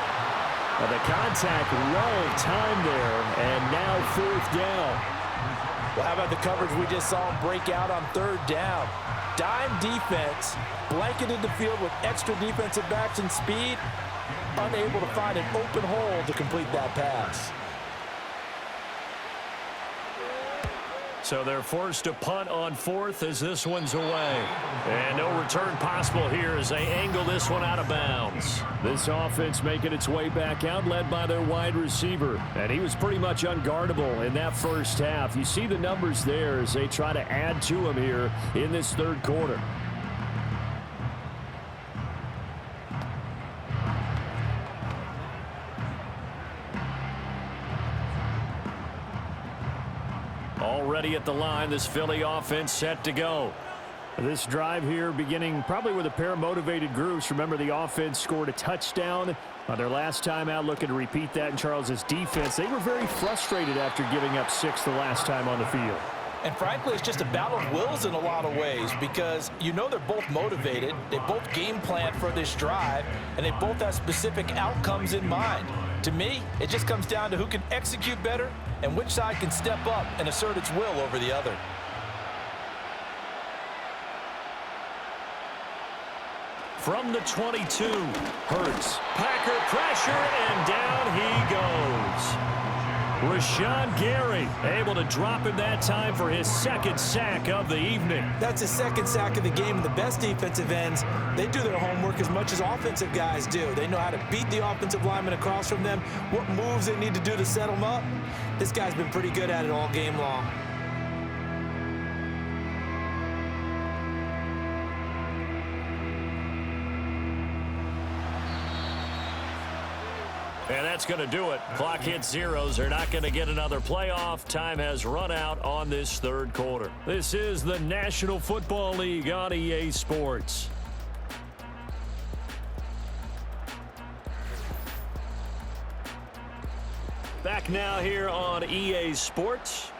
The contact well timed there, and now 4th down. Well, how about the coverage we just saw him break out on 3rd down? Dime defense, blanketed the field with extra defensive backs and speed, unable to find an open hole to complete that pass. So they're forced to punt on 4th as this one's away. And no return possible here as they angle this one out of bounds. This offense making its way back out, led by their wide receiver. And he was pretty much unguardable in that first half. You see the numbers there as they try to add to him here in this 3rd quarter. Already at the line, this Philly offense set to go. This drive here beginning probably with a pair of motivated groups. Remember, the offense scored a touchdown on their last time out, looking to repeat that in Charles's defense. They were very frustrated after giving up 6 the last time on the field. And frankly, it's just a battle of wills in a lot of ways because you know they're both motivated, they both game plan for this drive, and they both have specific outcomes in mind. To me, it just comes down to who can execute better and which side can step up and assert its will over the other. From the 22, Hurts. Packer pressure, and down he goes. Rashawn Gary able to drop him that time for his 2nd sack of the evening. That's his 2nd sack of the game. And the best defensive ends, they do their homework as much as offensive guys do. They know how to beat the offensive lineman across from them, what moves they need to do to set them up. This guy's been pretty good at it all game long. And that's going to do it. Clock hits zeros. They're not going to get another playoff. Time has run out on this third quarter. This is the National Football League on EA Sports. Back now here on EA Sports.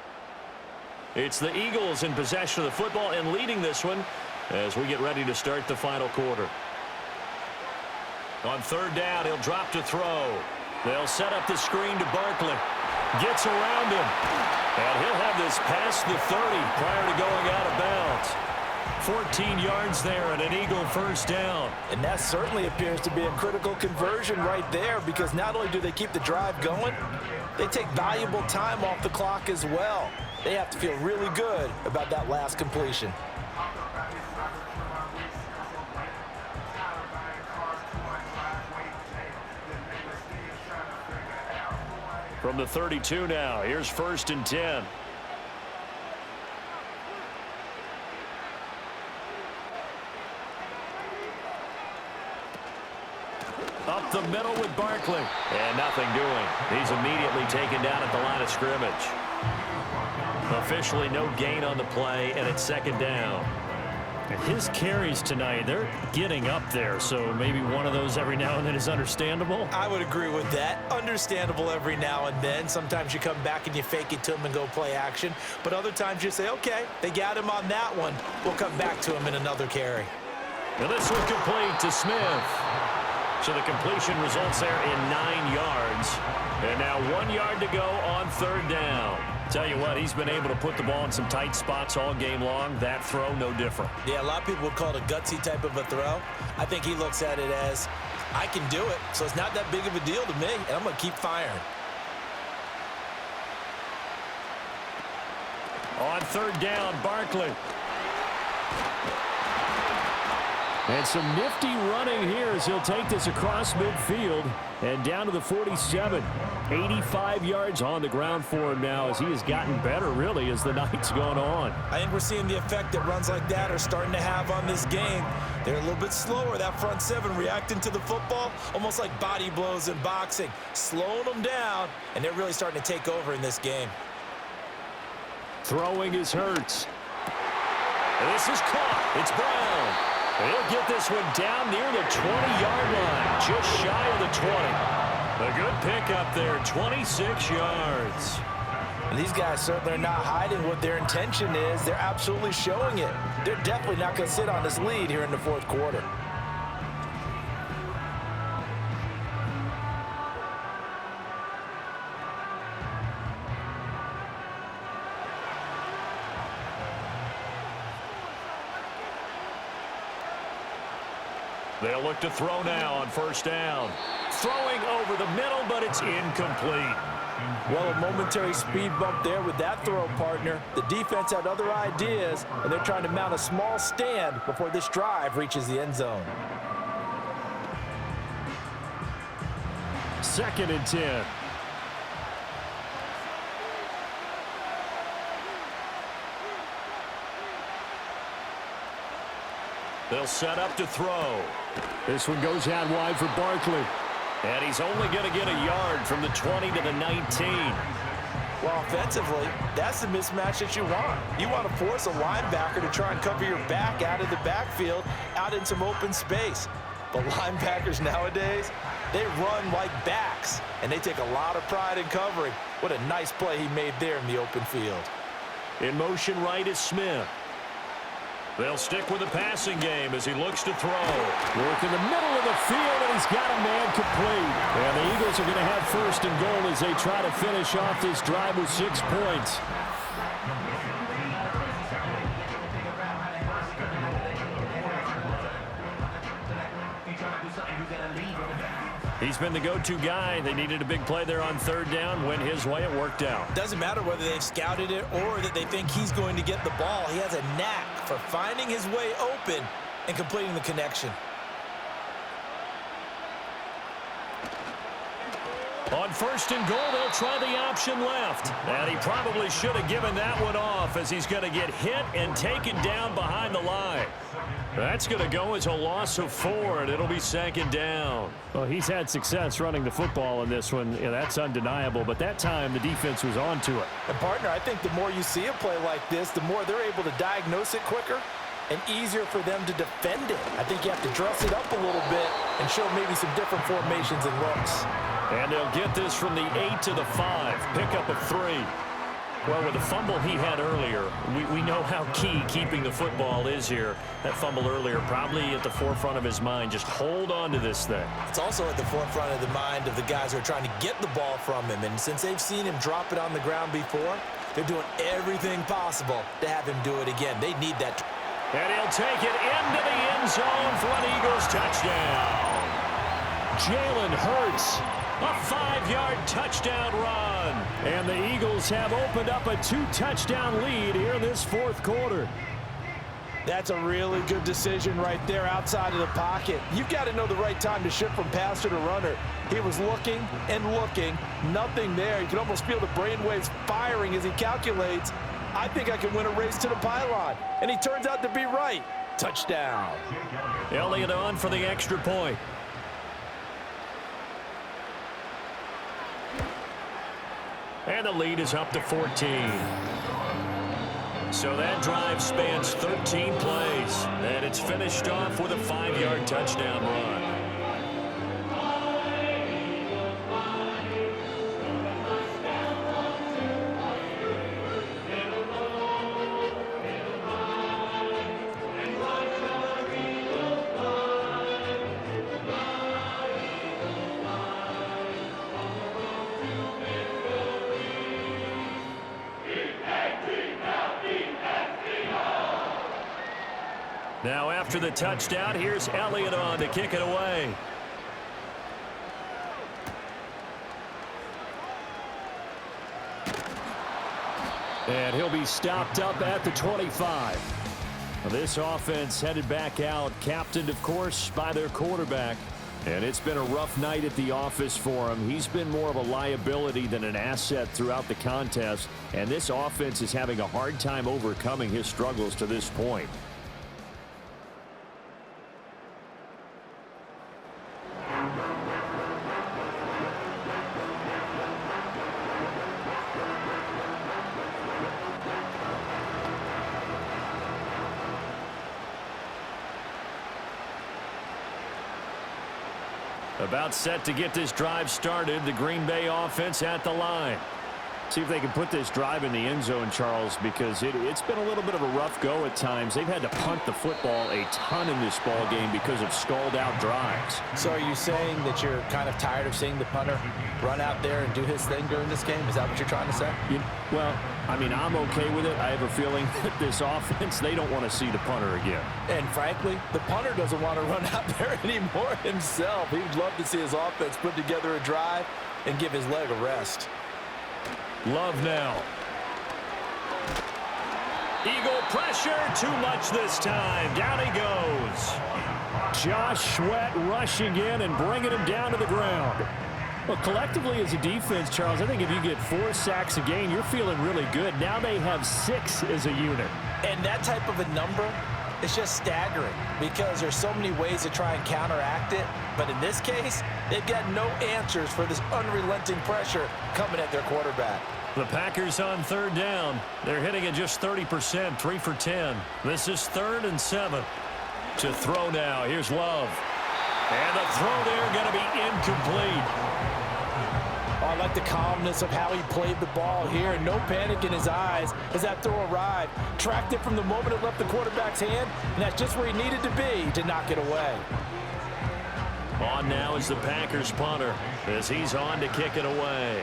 It's the Eagles in possession of the football and leading this one as we get ready to start the final quarter. On third down, he'll drop to throw. They'll set up the screen to Barkley. Gets around him. And he'll have this past the 30 prior to going out of bounds. 14 yards there and an Eagle first down. And that certainly appears to be a critical conversion right there, because not only do they keep the drive going, they take valuable time off the clock as well. They have to feel really good about that last completion. From the 32 now, here's 1st and 10. Up the middle with Barkley. And nothing doing. He's immediately taken down at the line of scrimmage. Officially no gain on the play, and it's 2nd down. His carries tonight, they're getting up there, so maybe one of those every now and then is understandable. I would agree with that. Understandable every now and then. Sometimes you come back and you fake it to him and go play action. But other times you say, okay, they got him on that one. We'll come back to him in another carry. And this one complete to Smith. So the completion results there in 9 yards. And now 1 yard to go on 3rd down. Tell you what, he's been able to put the ball in some tight spots all game long. That throw, no different. Yeah, a lot of people would call it a gutsy type of a throw. I think he looks at it as, I can do it, so it's not that big of a deal to me, and I'm going to keep firing. On 3rd down, Barkley. And some nifty running here as he'll take this across midfield and down to the 47. 85 yards on the ground for him now as he has gotten better, really, as the night's gone on. I think we're seeing the effect that runs like that are starting to have on this game. They're a little bit slower, that front seven, reacting to the football, almost like body blows in boxing, slowing them down, and they're really starting to take over in this game. Throwing is Hurts. This is caught. It's Brown. He'll get this one down near the 20-yard line, just shy of the 20. A good pickup there, 26 yards. And these guys certainly are not hiding what their intention is. They're absolutely showing it. They're definitely not going to sit on this lead here in the 4th quarter. They'll look to throw now on 1st down. Throwing over the middle, but it's incomplete. Well, a momentary speed bump there with that throw, partner. The defense had other ideas, and they're trying to mount a small stand before this drive reaches the end zone. 2nd and 10. They'll set up to throw. This one goes out wide for Barkley. And he's only going to get a yard from the 20 to the 19. Well, offensively, that's the mismatch that you want. You want to force a linebacker to try and cover your back out of the backfield, out in some open space. But linebackers nowadays, they run like backs, and they take a lot of pride in covering. What a nice play he made there in the open field. In motion right is Smith. They'll stick with the passing game as he looks to throw. Work in the middle of the field, and he's got a man complete. And the Eagles are going to have 1st and goal as they try to finish off this drive with 6 points. He's been the go-to guy. They needed a big play there on 3rd down. Went his way. It worked out. Doesn't matter whether they've scouted it or that they think he's going to get the ball. He has a knack for finding his way open and completing the connection. On first and goal, they'll try the option left. And he probably should have given that one off as he's going to get hit and taken down behind the line. That's going to go as a loss of 4, and it'll be second down. Well, he's had success running the football in this one. Yeah, that's undeniable, but that time the defense was on to it. And, partner, I think the more you see a play like this, the more they're able to diagnose it quicker and easier for them to defend it. I think you have to dress it up a little bit and show maybe some different formations and looks. And they'll get this from the 8 to the 5. Pickup of 3. Well, with the fumble he had earlier, we know how key keeping the football is here. That fumble earlier probably at the forefront of his mind. Just hold on to this thing. It's also at the forefront of the mind of the guys who are trying to get the ball from him. And since they've seen him drop it on the ground before, they're doing everything possible to have him do it again. They need that. And he'll take it into the end zone for an Eagles touchdown. Jalen Hurts, a 5-yard touchdown run. And the Eagles have opened up a 2-touchdown lead here in this fourth quarter. That's a really good decision right there outside of the pocket. You've got to know the right time to shift from passer to runner. He was looking and looking, nothing there. You can almost feel the brainwaves firing as he calculates, I think I can win a race to the pylon. And he turns out to be right. Touchdown. Elliott on for the extra point. And the lead is up to 14. So that drive spans 13 plays. And it's finished off with a 5-yard touchdown run. Now after the touchdown, here's Elliott on to kick it away. And he'll be stopped up at the 25. This offense headed back out, captained, of course, by their quarterback. And it's been a rough night at the office for him. He's been more of a liability than an asset throughout the contest. And this offense is having a hard time overcoming his struggles to this point. About set to get this drive started. The Green Bay offense at the line. See if they can put this drive in the end zone, Charles, because it's been a little bit of a rough go at times. They've had to punt the football a ton in this ball game because of stalled-out drives. So are you saying that you're kind of tired of seeing the punter run out there and do his thing during this game? Is that what you're trying to say? Well, I mean, I'm okay with it. I have a feeling that this offense, they don't want to see the punter again. And frankly, the punter doesn't want to run out there anymore himself. He'd love to see his offense put together a drive and give his leg a rest. Love now. Eagle pressure, too much this time. Down he goes. Josh Sweat rushing in and bringing him down to the ground. Well, collectively as a defense, Charles, I think if you get 4 sacks a game, you're feeling really good. Now they have 6 as a unit. And that type of a number is just staggering because there's so many ways to try and counteract it. But in this case, they've got no answers for this unrelenting pressure coming at their quarterback. The Packers on third down. They're hitting at just 30%, 3 for 10. This is 3rd and 7. To throw now. Here's Love. And the throw there going to be incomplete. I like the calmness of how he played the ball here. No panic in his eyes as that throw arrived. Tracked it from the moment it left the quarterback's hand, and that's just where he needed to be to knock it away. On now is the Packers punter as he's on to kick it away.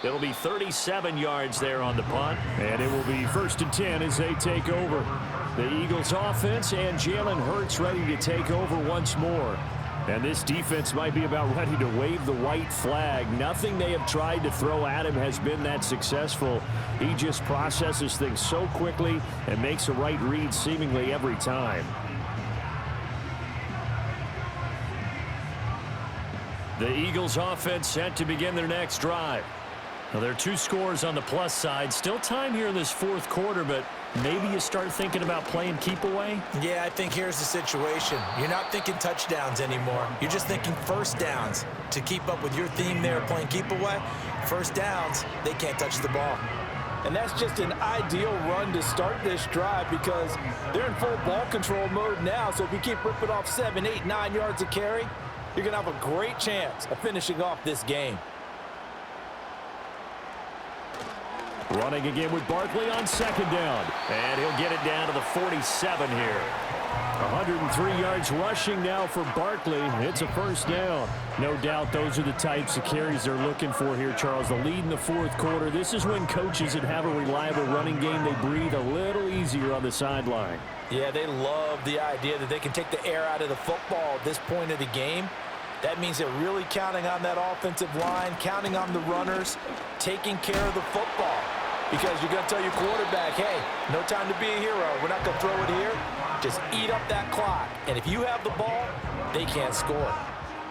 It'll be 37 yards there on the punt. And it will be 1st and 10 as they take over. The Eagles offense and Jalen Hurts ready to take over once more. And this defense might be about ready to wave the white flag. Nothing they have tried to throw at him has been that successful. He just processes things so quickly and makes a right read seemingly every time. The Eagles offense set to begin their next drive. Now, there are 2 scores on the plus side. Still time here in this fourth quarter, but maybe you start thinking about playing keep away? Yeah, I think here's the situation. You're not thinking touchdowns anymore. You're just thinking first downs. To keep up with your theme there, playing keep away, first downs, they can't touch the ball. And that's just an ideal run to start this drive because they're in full ball control mode now. So if you keep ripping off 7, 8, 9 yards of carry, you're going to have a great chance of finishing off this game. Running again with Barkley on second down. And he'll get it down to the 47 here. 103 yards rushing now for Barkley. It's a first down. No doubt those are the types of carries they're looking for here, Charles. The lead in the fourth quarter. This is when coaches that have a reliable running game, they breathe a little easier on the sideline. Yeah, they love the idea that they can take the air out of the football at this point of the game. That means they're really counting on that offensive line, counting on the runners, taking care of the football. Because you're going to tell your quarterback, hey, no time to be a hero. We're not going to throw it here. Just eat up that clock. And if you have the ball, they can't score.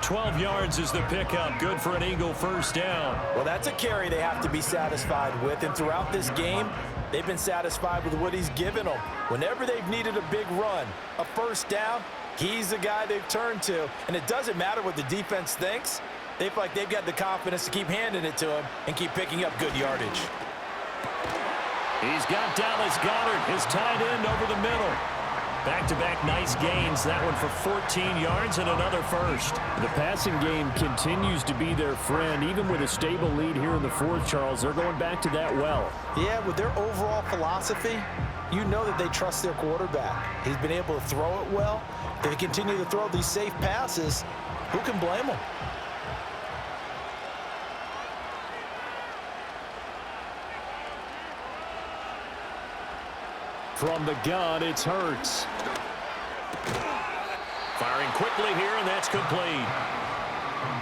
12 yards is the pickup. Good for an Eagle first down. Well, that's a carry they have to be satisfied with. And throughout this game, they've been satisfied with what he's given them. Whenever they've needed a big run, a first down, he's the guy they've turned to. And it doesn't matter what the defense thinks. They feel like they've got the confidence to keep handing it to him and keep picking up good yardage. He's got Dallas Goedert, his tight end, over the middle. Back-to-back nice gains. That one for 14 yards and another first. The passing game continues to be their friend. Even with a stable lead here in the fourth, Charles, they're going back to that well. Yeah, with their overall philosophy, you know that they trust their quarterback. He's been able to throw it well. If they continue to throw these safe passes, who can blame them? From the gun, it's Hurts. Firing quickly here, and that's complete.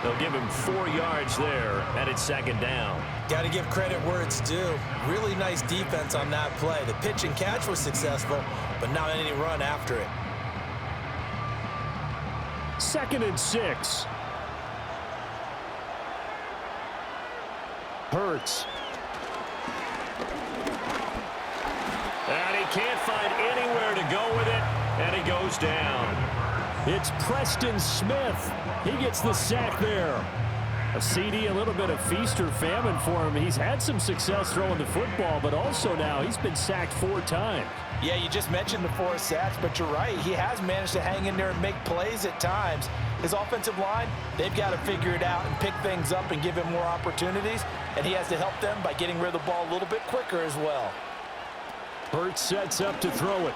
They'll give him 4 yards there, and it's second down. Got to give credit where it's due. Really nice defense on that play. The pitch and catch was successful, but not any run after it. 2nd and 6. Hurts. And he can't find anywhere to go with it, and he goes down. It's Preston Smith. He gets the sack there. A CD, a little bit of feast or famine for him. He's had some success throwing the football, but also now he's been sacked 4 times. Yeah, you just mentioned the 4 sacks, but you're right. He has managed to hang in there and make plays at times. His offensive line, they've got to figure it out and pick things up and give him more opportunities, and he has to help them by getting rid of the ball a little bit quicker as well. Hurts sets up to throw it.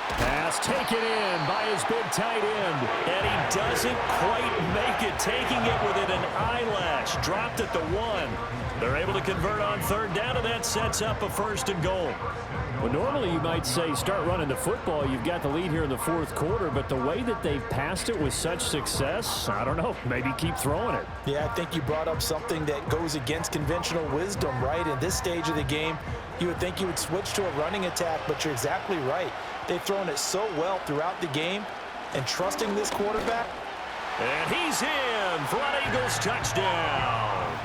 Pass taken in by his big tight end. And he doesn't quite make it, taking it within an eyelash. Dropped at the 1. They're able to convert on third down, and that sets up a first and goal. Well, normally you might say start running the football. You've got the lead here in the fourth quarter, but the way that they've passed it with such success, I don't know, maybe keep throwing it. Yeah, I think you brought up something that goes against conventional wisdom, right? In this stage of the game, you would think you would switch to a running attack, but you're exactly right. They've thrown it so well throughout the game, and trusting this quarterback. And he's in for an Eagles touchdown.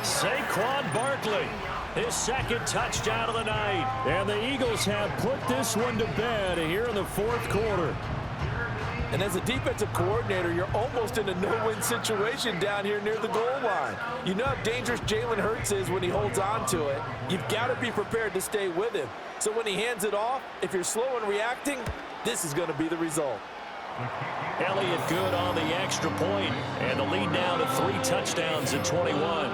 Saquon Barkley, his second touchdown of the night. And the Eagles have put this one to bed here in the fourth quarter. And as a defensive coordinator, you're almost in a no-win situation down here near the goal line. You know how dangerous Jalen Hurts is when he holds on to it. You've got to be prepared to stay with him. So when he hands it off, if you're slow in reacting, this is going to be the result. Elliott good on the extra point, and the lead now to 3 touchdowns at 21.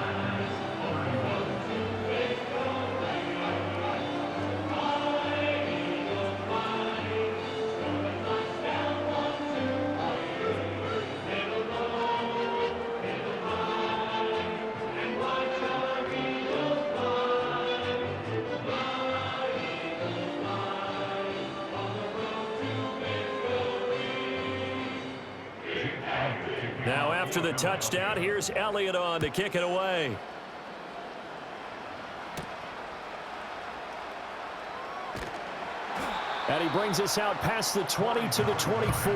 After the touchdown, here's Elliott on to kick it away. And he brings us out past the 20 to the 24.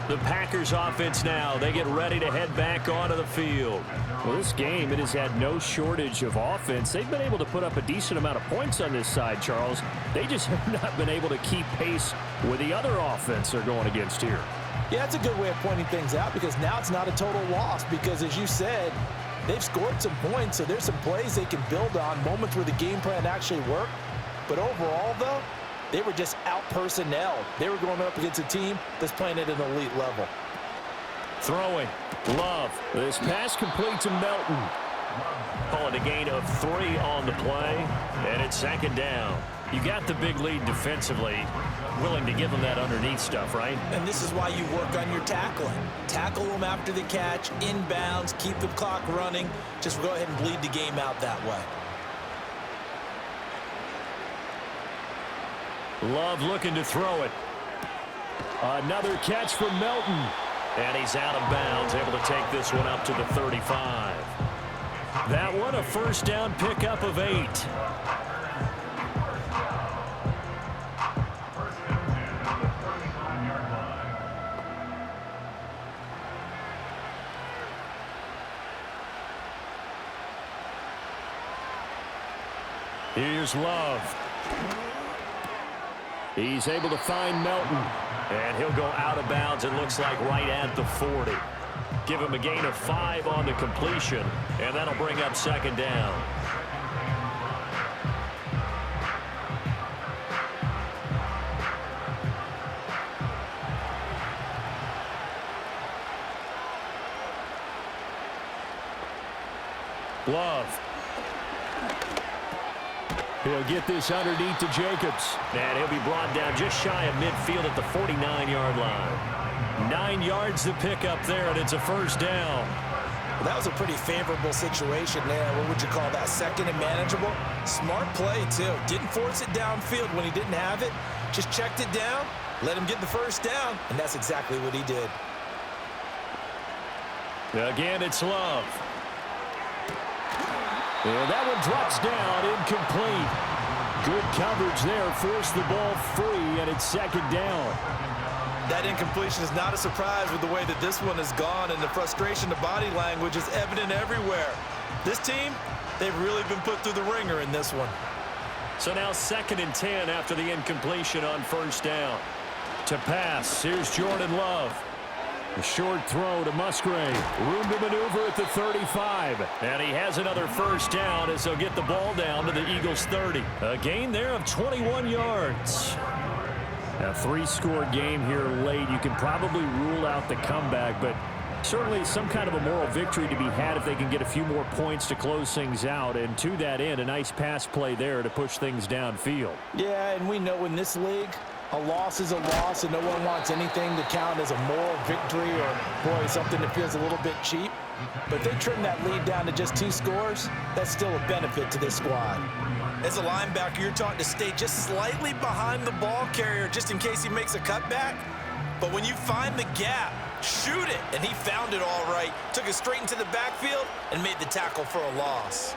The Packers offense now, they get ready to head back onto the field. Well, this game, it has had no shortage of offense. They've been able to put up a decent amount of points on this side, Charles. They just have not been able to keep pace with the other offense they're going against here. Yeah, that's a good way of pointing things out because now it's not a total loss because, as you said, they've scored some points, so there's some plays they can build on, moments where the game plan actually worked. But overall, though, they were just out-personnel. They were going up against a team that's playing at an elite level. Throwing. Love. This pass complete to Melton. Calling a gain of 3 on the play, and it's second down. You got the big lead defensively. Willing to give them that underneath stuff, right? And this is why you work on your tackling. Tackle them after the catch, inbounds, keep the clock running. Just go ahead and bleed the game out that way. Love looking to throw it. Another catch from Melton. And he's out of bounds, able to take this one up to the 35. That one a first down pickup of 8. Here's Love. He's able to find Melton. And he'll go out of bounds, it looks like right at the 40. Give him a gain of 5 on the completion, and that'll bring up second down. Love. He'll get this underneath to Jacobs. And he'll be brought down just shy of midfield at the 49-yard line. 9 yards to pick up there, and it's a first down. Well, that was a pretty favorable situation there. What would you call that? Second and manageable? Smart play, too. Didn't force it downfield when he didn't have it. Just checked it down, let him get the first down, and that's exactly what he did. Again, it's Love. And that one drops down, incomplete. Good coverage there, forced the ball free, and it's second down. That incompletion is not a surprise with the way that this one has gone, and the frustration, the body language is evident everywhere. This team, they've really been put through the ringer in this one. So now second and 10 after the incompletion on first down. To pass, here's Jordan Love. A short throw to Musgrave. Room to maneuver at the 35. And he has another first down as he'll get the ball down to the Eagles' 30. A gain there of 21 yards. A 3-score game here late. You can probably rule out the comeback, but certainly some kind of a moral victory to be had if they can get a few more points to close things out. And to that end, a nice pass play there to push things downfield. Yeah, and we know in this league, a loss is a loss, and no one wants anything to count as a moral victory or, boy, something that feels a little bit cheap. But they trim that lead down to just 2 scores. That's still a benefit to this squad. As a linebacker, you're taught to stay just slightly behind the ball carrier just in case he makes a cutback. But when you find the gap, shoot it. And he found it all right. Took it straight into the backfield and made the tackle for a loss.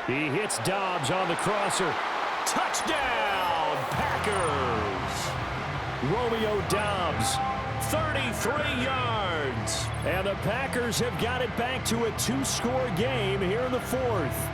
He hits Dobbs on the crosser. Touchdown, Packers! Romeo Dobbs, 33 yards. and the Packers have got it back to a 2-score game here in the 4th.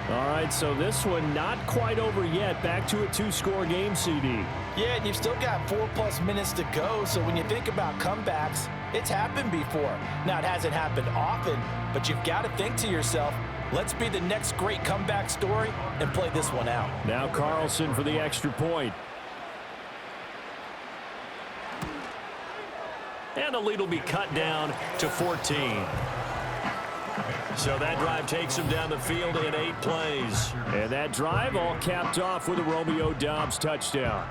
All right, so this one not quite over yet. Back to a 2-score game, CD. Yeah, and you've still got 4+ minutes to go, so when you think about comebacks, it's happened before. Now, it hasn't happened often, but you've got to think to yourself, let's be the next great comeback story and play this one out. Now Carlson for the extra point. And the lead will be cut down to 14. So that drive takes him down the field in 8 plays. And that drive all capped off with a Romeo Dobbs touchdown.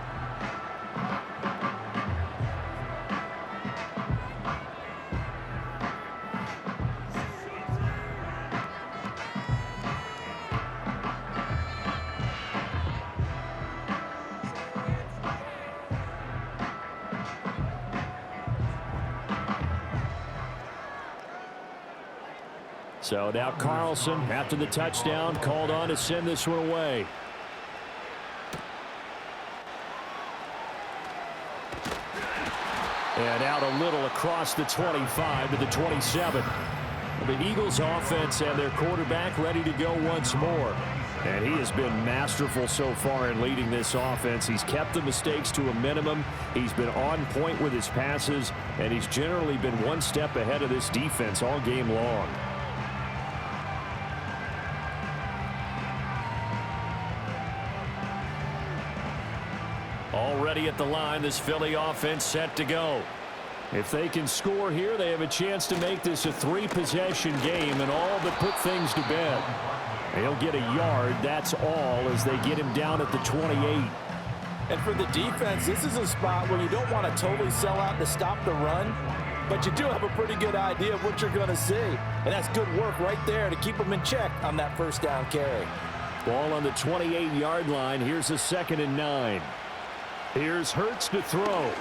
So now Carlson, after the touchdown, called on to send this one away. And out a little across the 25 to the 27. The Eagles offense and their quarterback ready to go once more. And he has been masterful so far in leading this offense. He's kept the mistakes to a minimum. He's been on point with his passes. And he's generally been one step ahead of this defense all game long. Already at the line, this Philly offense set to go. If they can score here, they have a chance to make this a 3-possession game and all but put things to bed. He'll get a yard, that's all, as they get him down at the 28. And for the defense, this is a spot where you don't want to totally sell out to stop the run, but you do have a pretty good idea of what you're going to see. And that's good work right there to keep them in check on that first down carry. Ball on the 28-yard line. Here's a 2nd and 9. Here's Hurts to throw.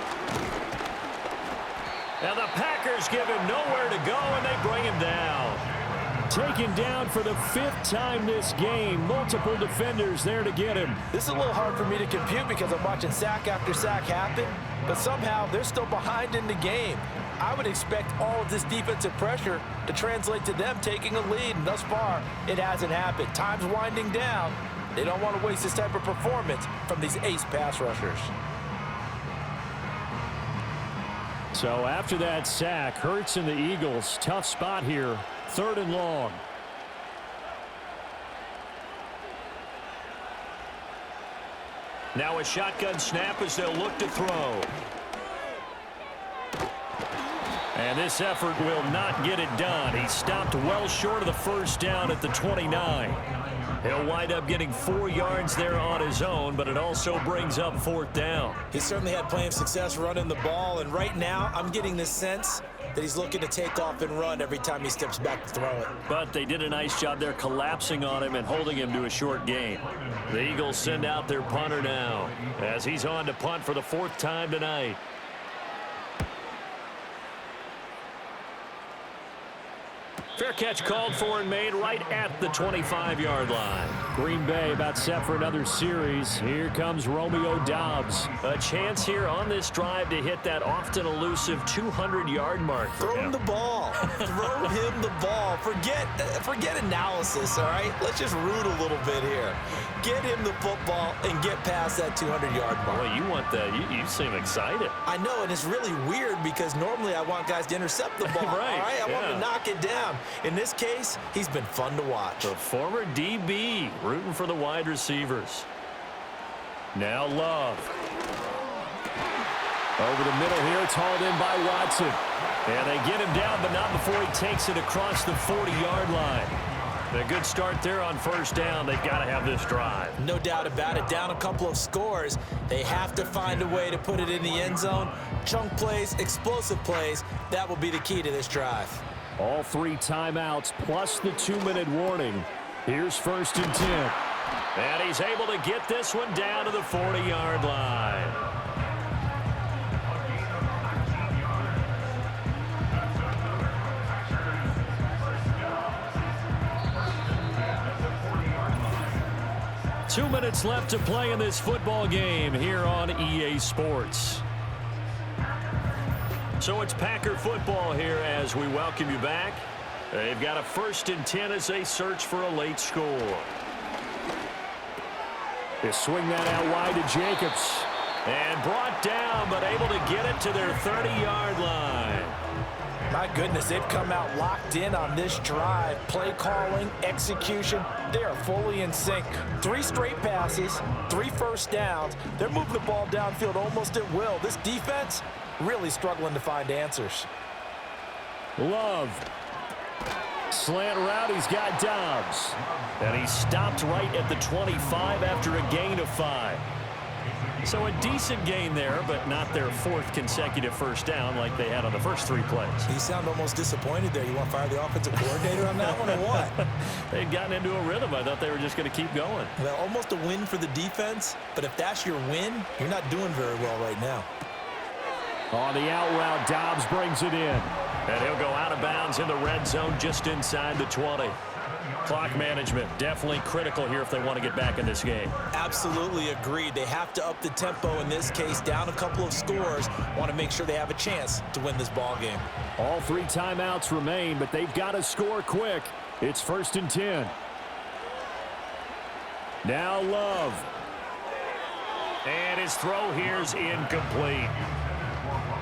And the Packers give him nowhere to go, and they bring him down. Taken down for the 5th time this game. Multiple defenders there to get him. This is a little hard for me to compute because I'm watching sack after sack happen, but somehow they're still behind in the game. I would expect all of this defensive pressure to translate to them taking a lead, and thus far, it hasn't happened. Time's winding down. They don't want to waste this type of performance from these ace pass rushers. So after that sack, Hurts and the Eagles, tough spot here. 3rd and long. Now a shotgun snap as they'll look to throw. And this effort will not get it done. He stopped well short of the first down at the 29. He'll wind up getting 4 yards there on his own, but it also brings up 4th down. He certainly had plenty of success running the ball, and right now I'm getting this sense that he's looking to take off and run every time he steps back to throw it. But they did a nice job there collapsing on him and holding him to a short gain. The Eagles send out their punter now as he's on to punt for the 4th time tonight. Fair catch called for and made right at the 25-yard line. Green Bay about set for another series. Here comes Romeo Doubs. A chance here on this drive to hit that often elusive 200-yard mark. Throw him the ball. Throw him the ball. Forget analysis, all right? Let's just root a little bit here. Get him the football and get past that 200-yard mark. Well, you want that. You seem excited. I know, and it's really weird because normally I want guys to intercept the ball. Right, all right? I want yeah. to knock it down. In this case, he's been fun to watch. The former DB rooting for the wide receivers. Now Love. Over the middle here, it's hauled in by Watson. And they get him down, but not before he takes it across the 40-yard line. A good start there on first down. They've got to have this drive. No doubt about it. Down a couple of scores. They have to find a way to put it in the end zone. Chunk plays, explosive plays. That will be the key to this drive. All 3 timeouts plus the 2-minute warning. Here's 1st and 10. And he's able to get this one down to the 40-yard line. Two minutes left to play in this football game here on EA Sports. So it's Packer football here as we welcome you back. They've got a 1st and 10 as they search for a late score. They swing that out wide to Jacobs. And brought down, but able to get it to their 30-yard line. My goodness, they've come out locked in on this drive. Play calling, execution, they are fully in sync. 3 straight passes, 3 first downs. They're moving the ball downfield almost at will. This defense really struggling to find answers. Love. Slant route, he's got Doubs. And he stopped right at the 25 after a gain of 5. So a decent gain there, but not their 4th consecutive first down like they had on the first 3 plays. You sound almost disappointed there. You want to fire the offensive coordinator on that one or what? They'd gotten into a rhythm. I thought they were just going to keep going. Well, almost a win for the defense, but if that's your win, you're not doing very well right now. On the out route, Doubs brings it in. And he'll go out of bounds in the red zone just inside the 20. Clock management, definitely critical here if they want to get back in this game. Absolutely agreed. They have to up the tempo in this case, down a couple of scores. Want to make sure they have a chance to win this ball game. All 3 timeouts remain, but they've got to score quick. It's 1st and 10. Now Love. And his throw here's incomplete.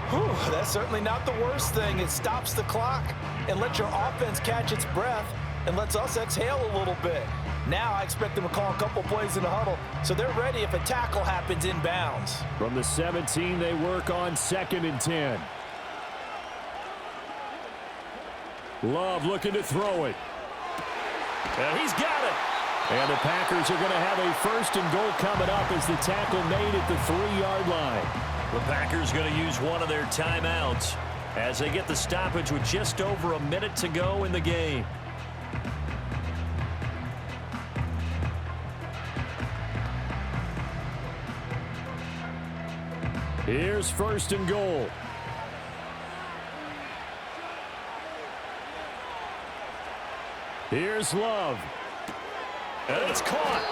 Whew, that's certainly not the worst thing. It stops the clock and lets your offense catch its breath and lets us exhale a little bit. Now I expect them to call a couple plays in the huddle, so they're ready if a tackle happens inbounds. From the 17, they work on 2nd and 10. Love looking to throw it. And he's got it. And the Packers are going to have a 1st and goal coming up as the tackle made at the 3-yard line. The Packers going to use one of their timeouts as they get the stoppage with just over a minute to go in the game. Here's 1st and goal. Here's Love. And it's caught.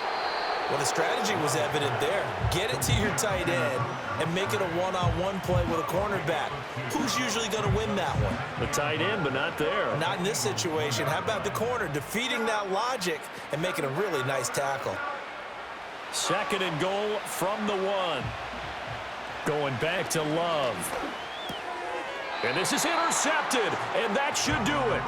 Well, the strategy was evident there. Get it to your tight end and make it a one-on-one play with a cornerback. Who's usually going to win that one? The tight end, but not there. Not in this situation. How about the corner defeating that logic and making a really nice tackle? 2nd and goal from the 1. Going back to Love. And this is intercepted, and that should do it.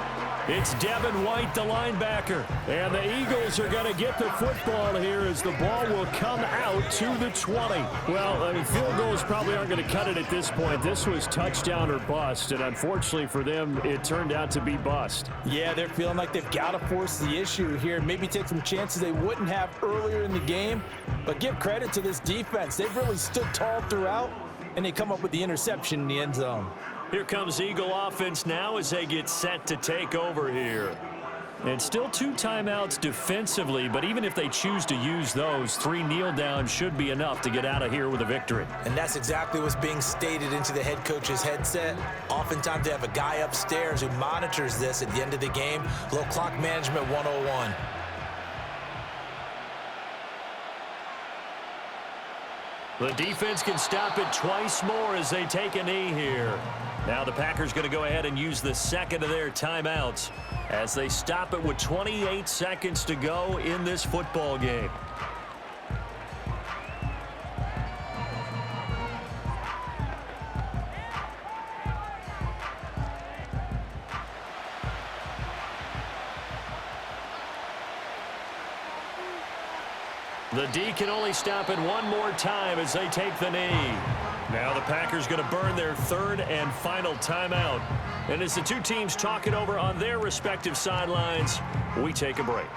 It's Devin White, the linebacker. And the Eagles are going to get the football here as the ball will come out to the 20. Well, I mean, field goals probably aren't going to cut it at this point. This was touchdown or bust, and unfortunately for them, it turned out to be bust. Yeah, they're feeling like they've got to force the issue here. Maybe take some chances they wouldn't have earlier in the game. But give credit to this defense. They've really stood tall throughout, and they come up with the interception in the end zone. Here comes Eagle offense now as they get set to take over here. And still 2 timeouts defensively, but even if they choose to use those, 3 kneel downs should be enough to get out of here with a victory. And that's exactly what's being stated into the head coach's headset. Oftentimes they have a guy upstairs who monitors this at the end of the game. Little clock management 101. The defense can stop it twice more as they take a knee here. Now the Packers going to go ahead and use the 2nd of their timeouts as they stop it with 28 seconds to go in this football game. The D can only stop it one more time as they take the knee. Now the Packers going to burn their 3rd and final timeout. And as the 2 teams talk it over on their respective sidelines, we take a break.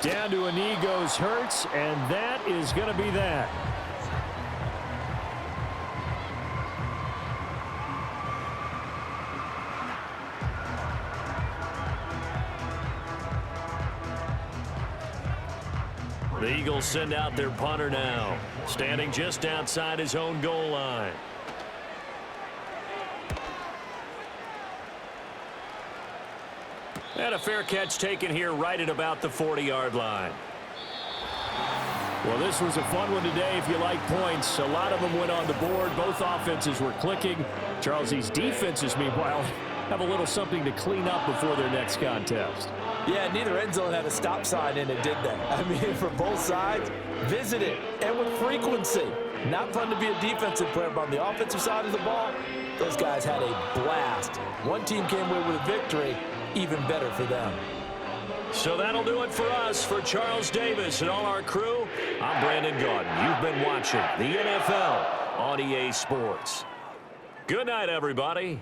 Down to a knee goes Hurts, and that is going to be that. The Eagles send out their punter now, standing just outside his own goal line. And a fair catch taken here right at about the 40-yard line. Well, this was a fun one today if you like points. A lot of them went on the board. Both offenses were clicking. Charles, these defenses, meanwhile, have a little something to clean up before their next contest. Yeah, neither end zone had a stop sign in it, did they? I mean, for both sides, visit it, and with frequency. Not fun to be a defensive player, but on the offensive side of the ball, those guys had a blast. One team came away with a victory, even better for them. So that'll do it for us. For Charles Davis and all our crew, I'm Brandon Gaudin. You've been watching the NFL on EA Sports. Good night, everybody.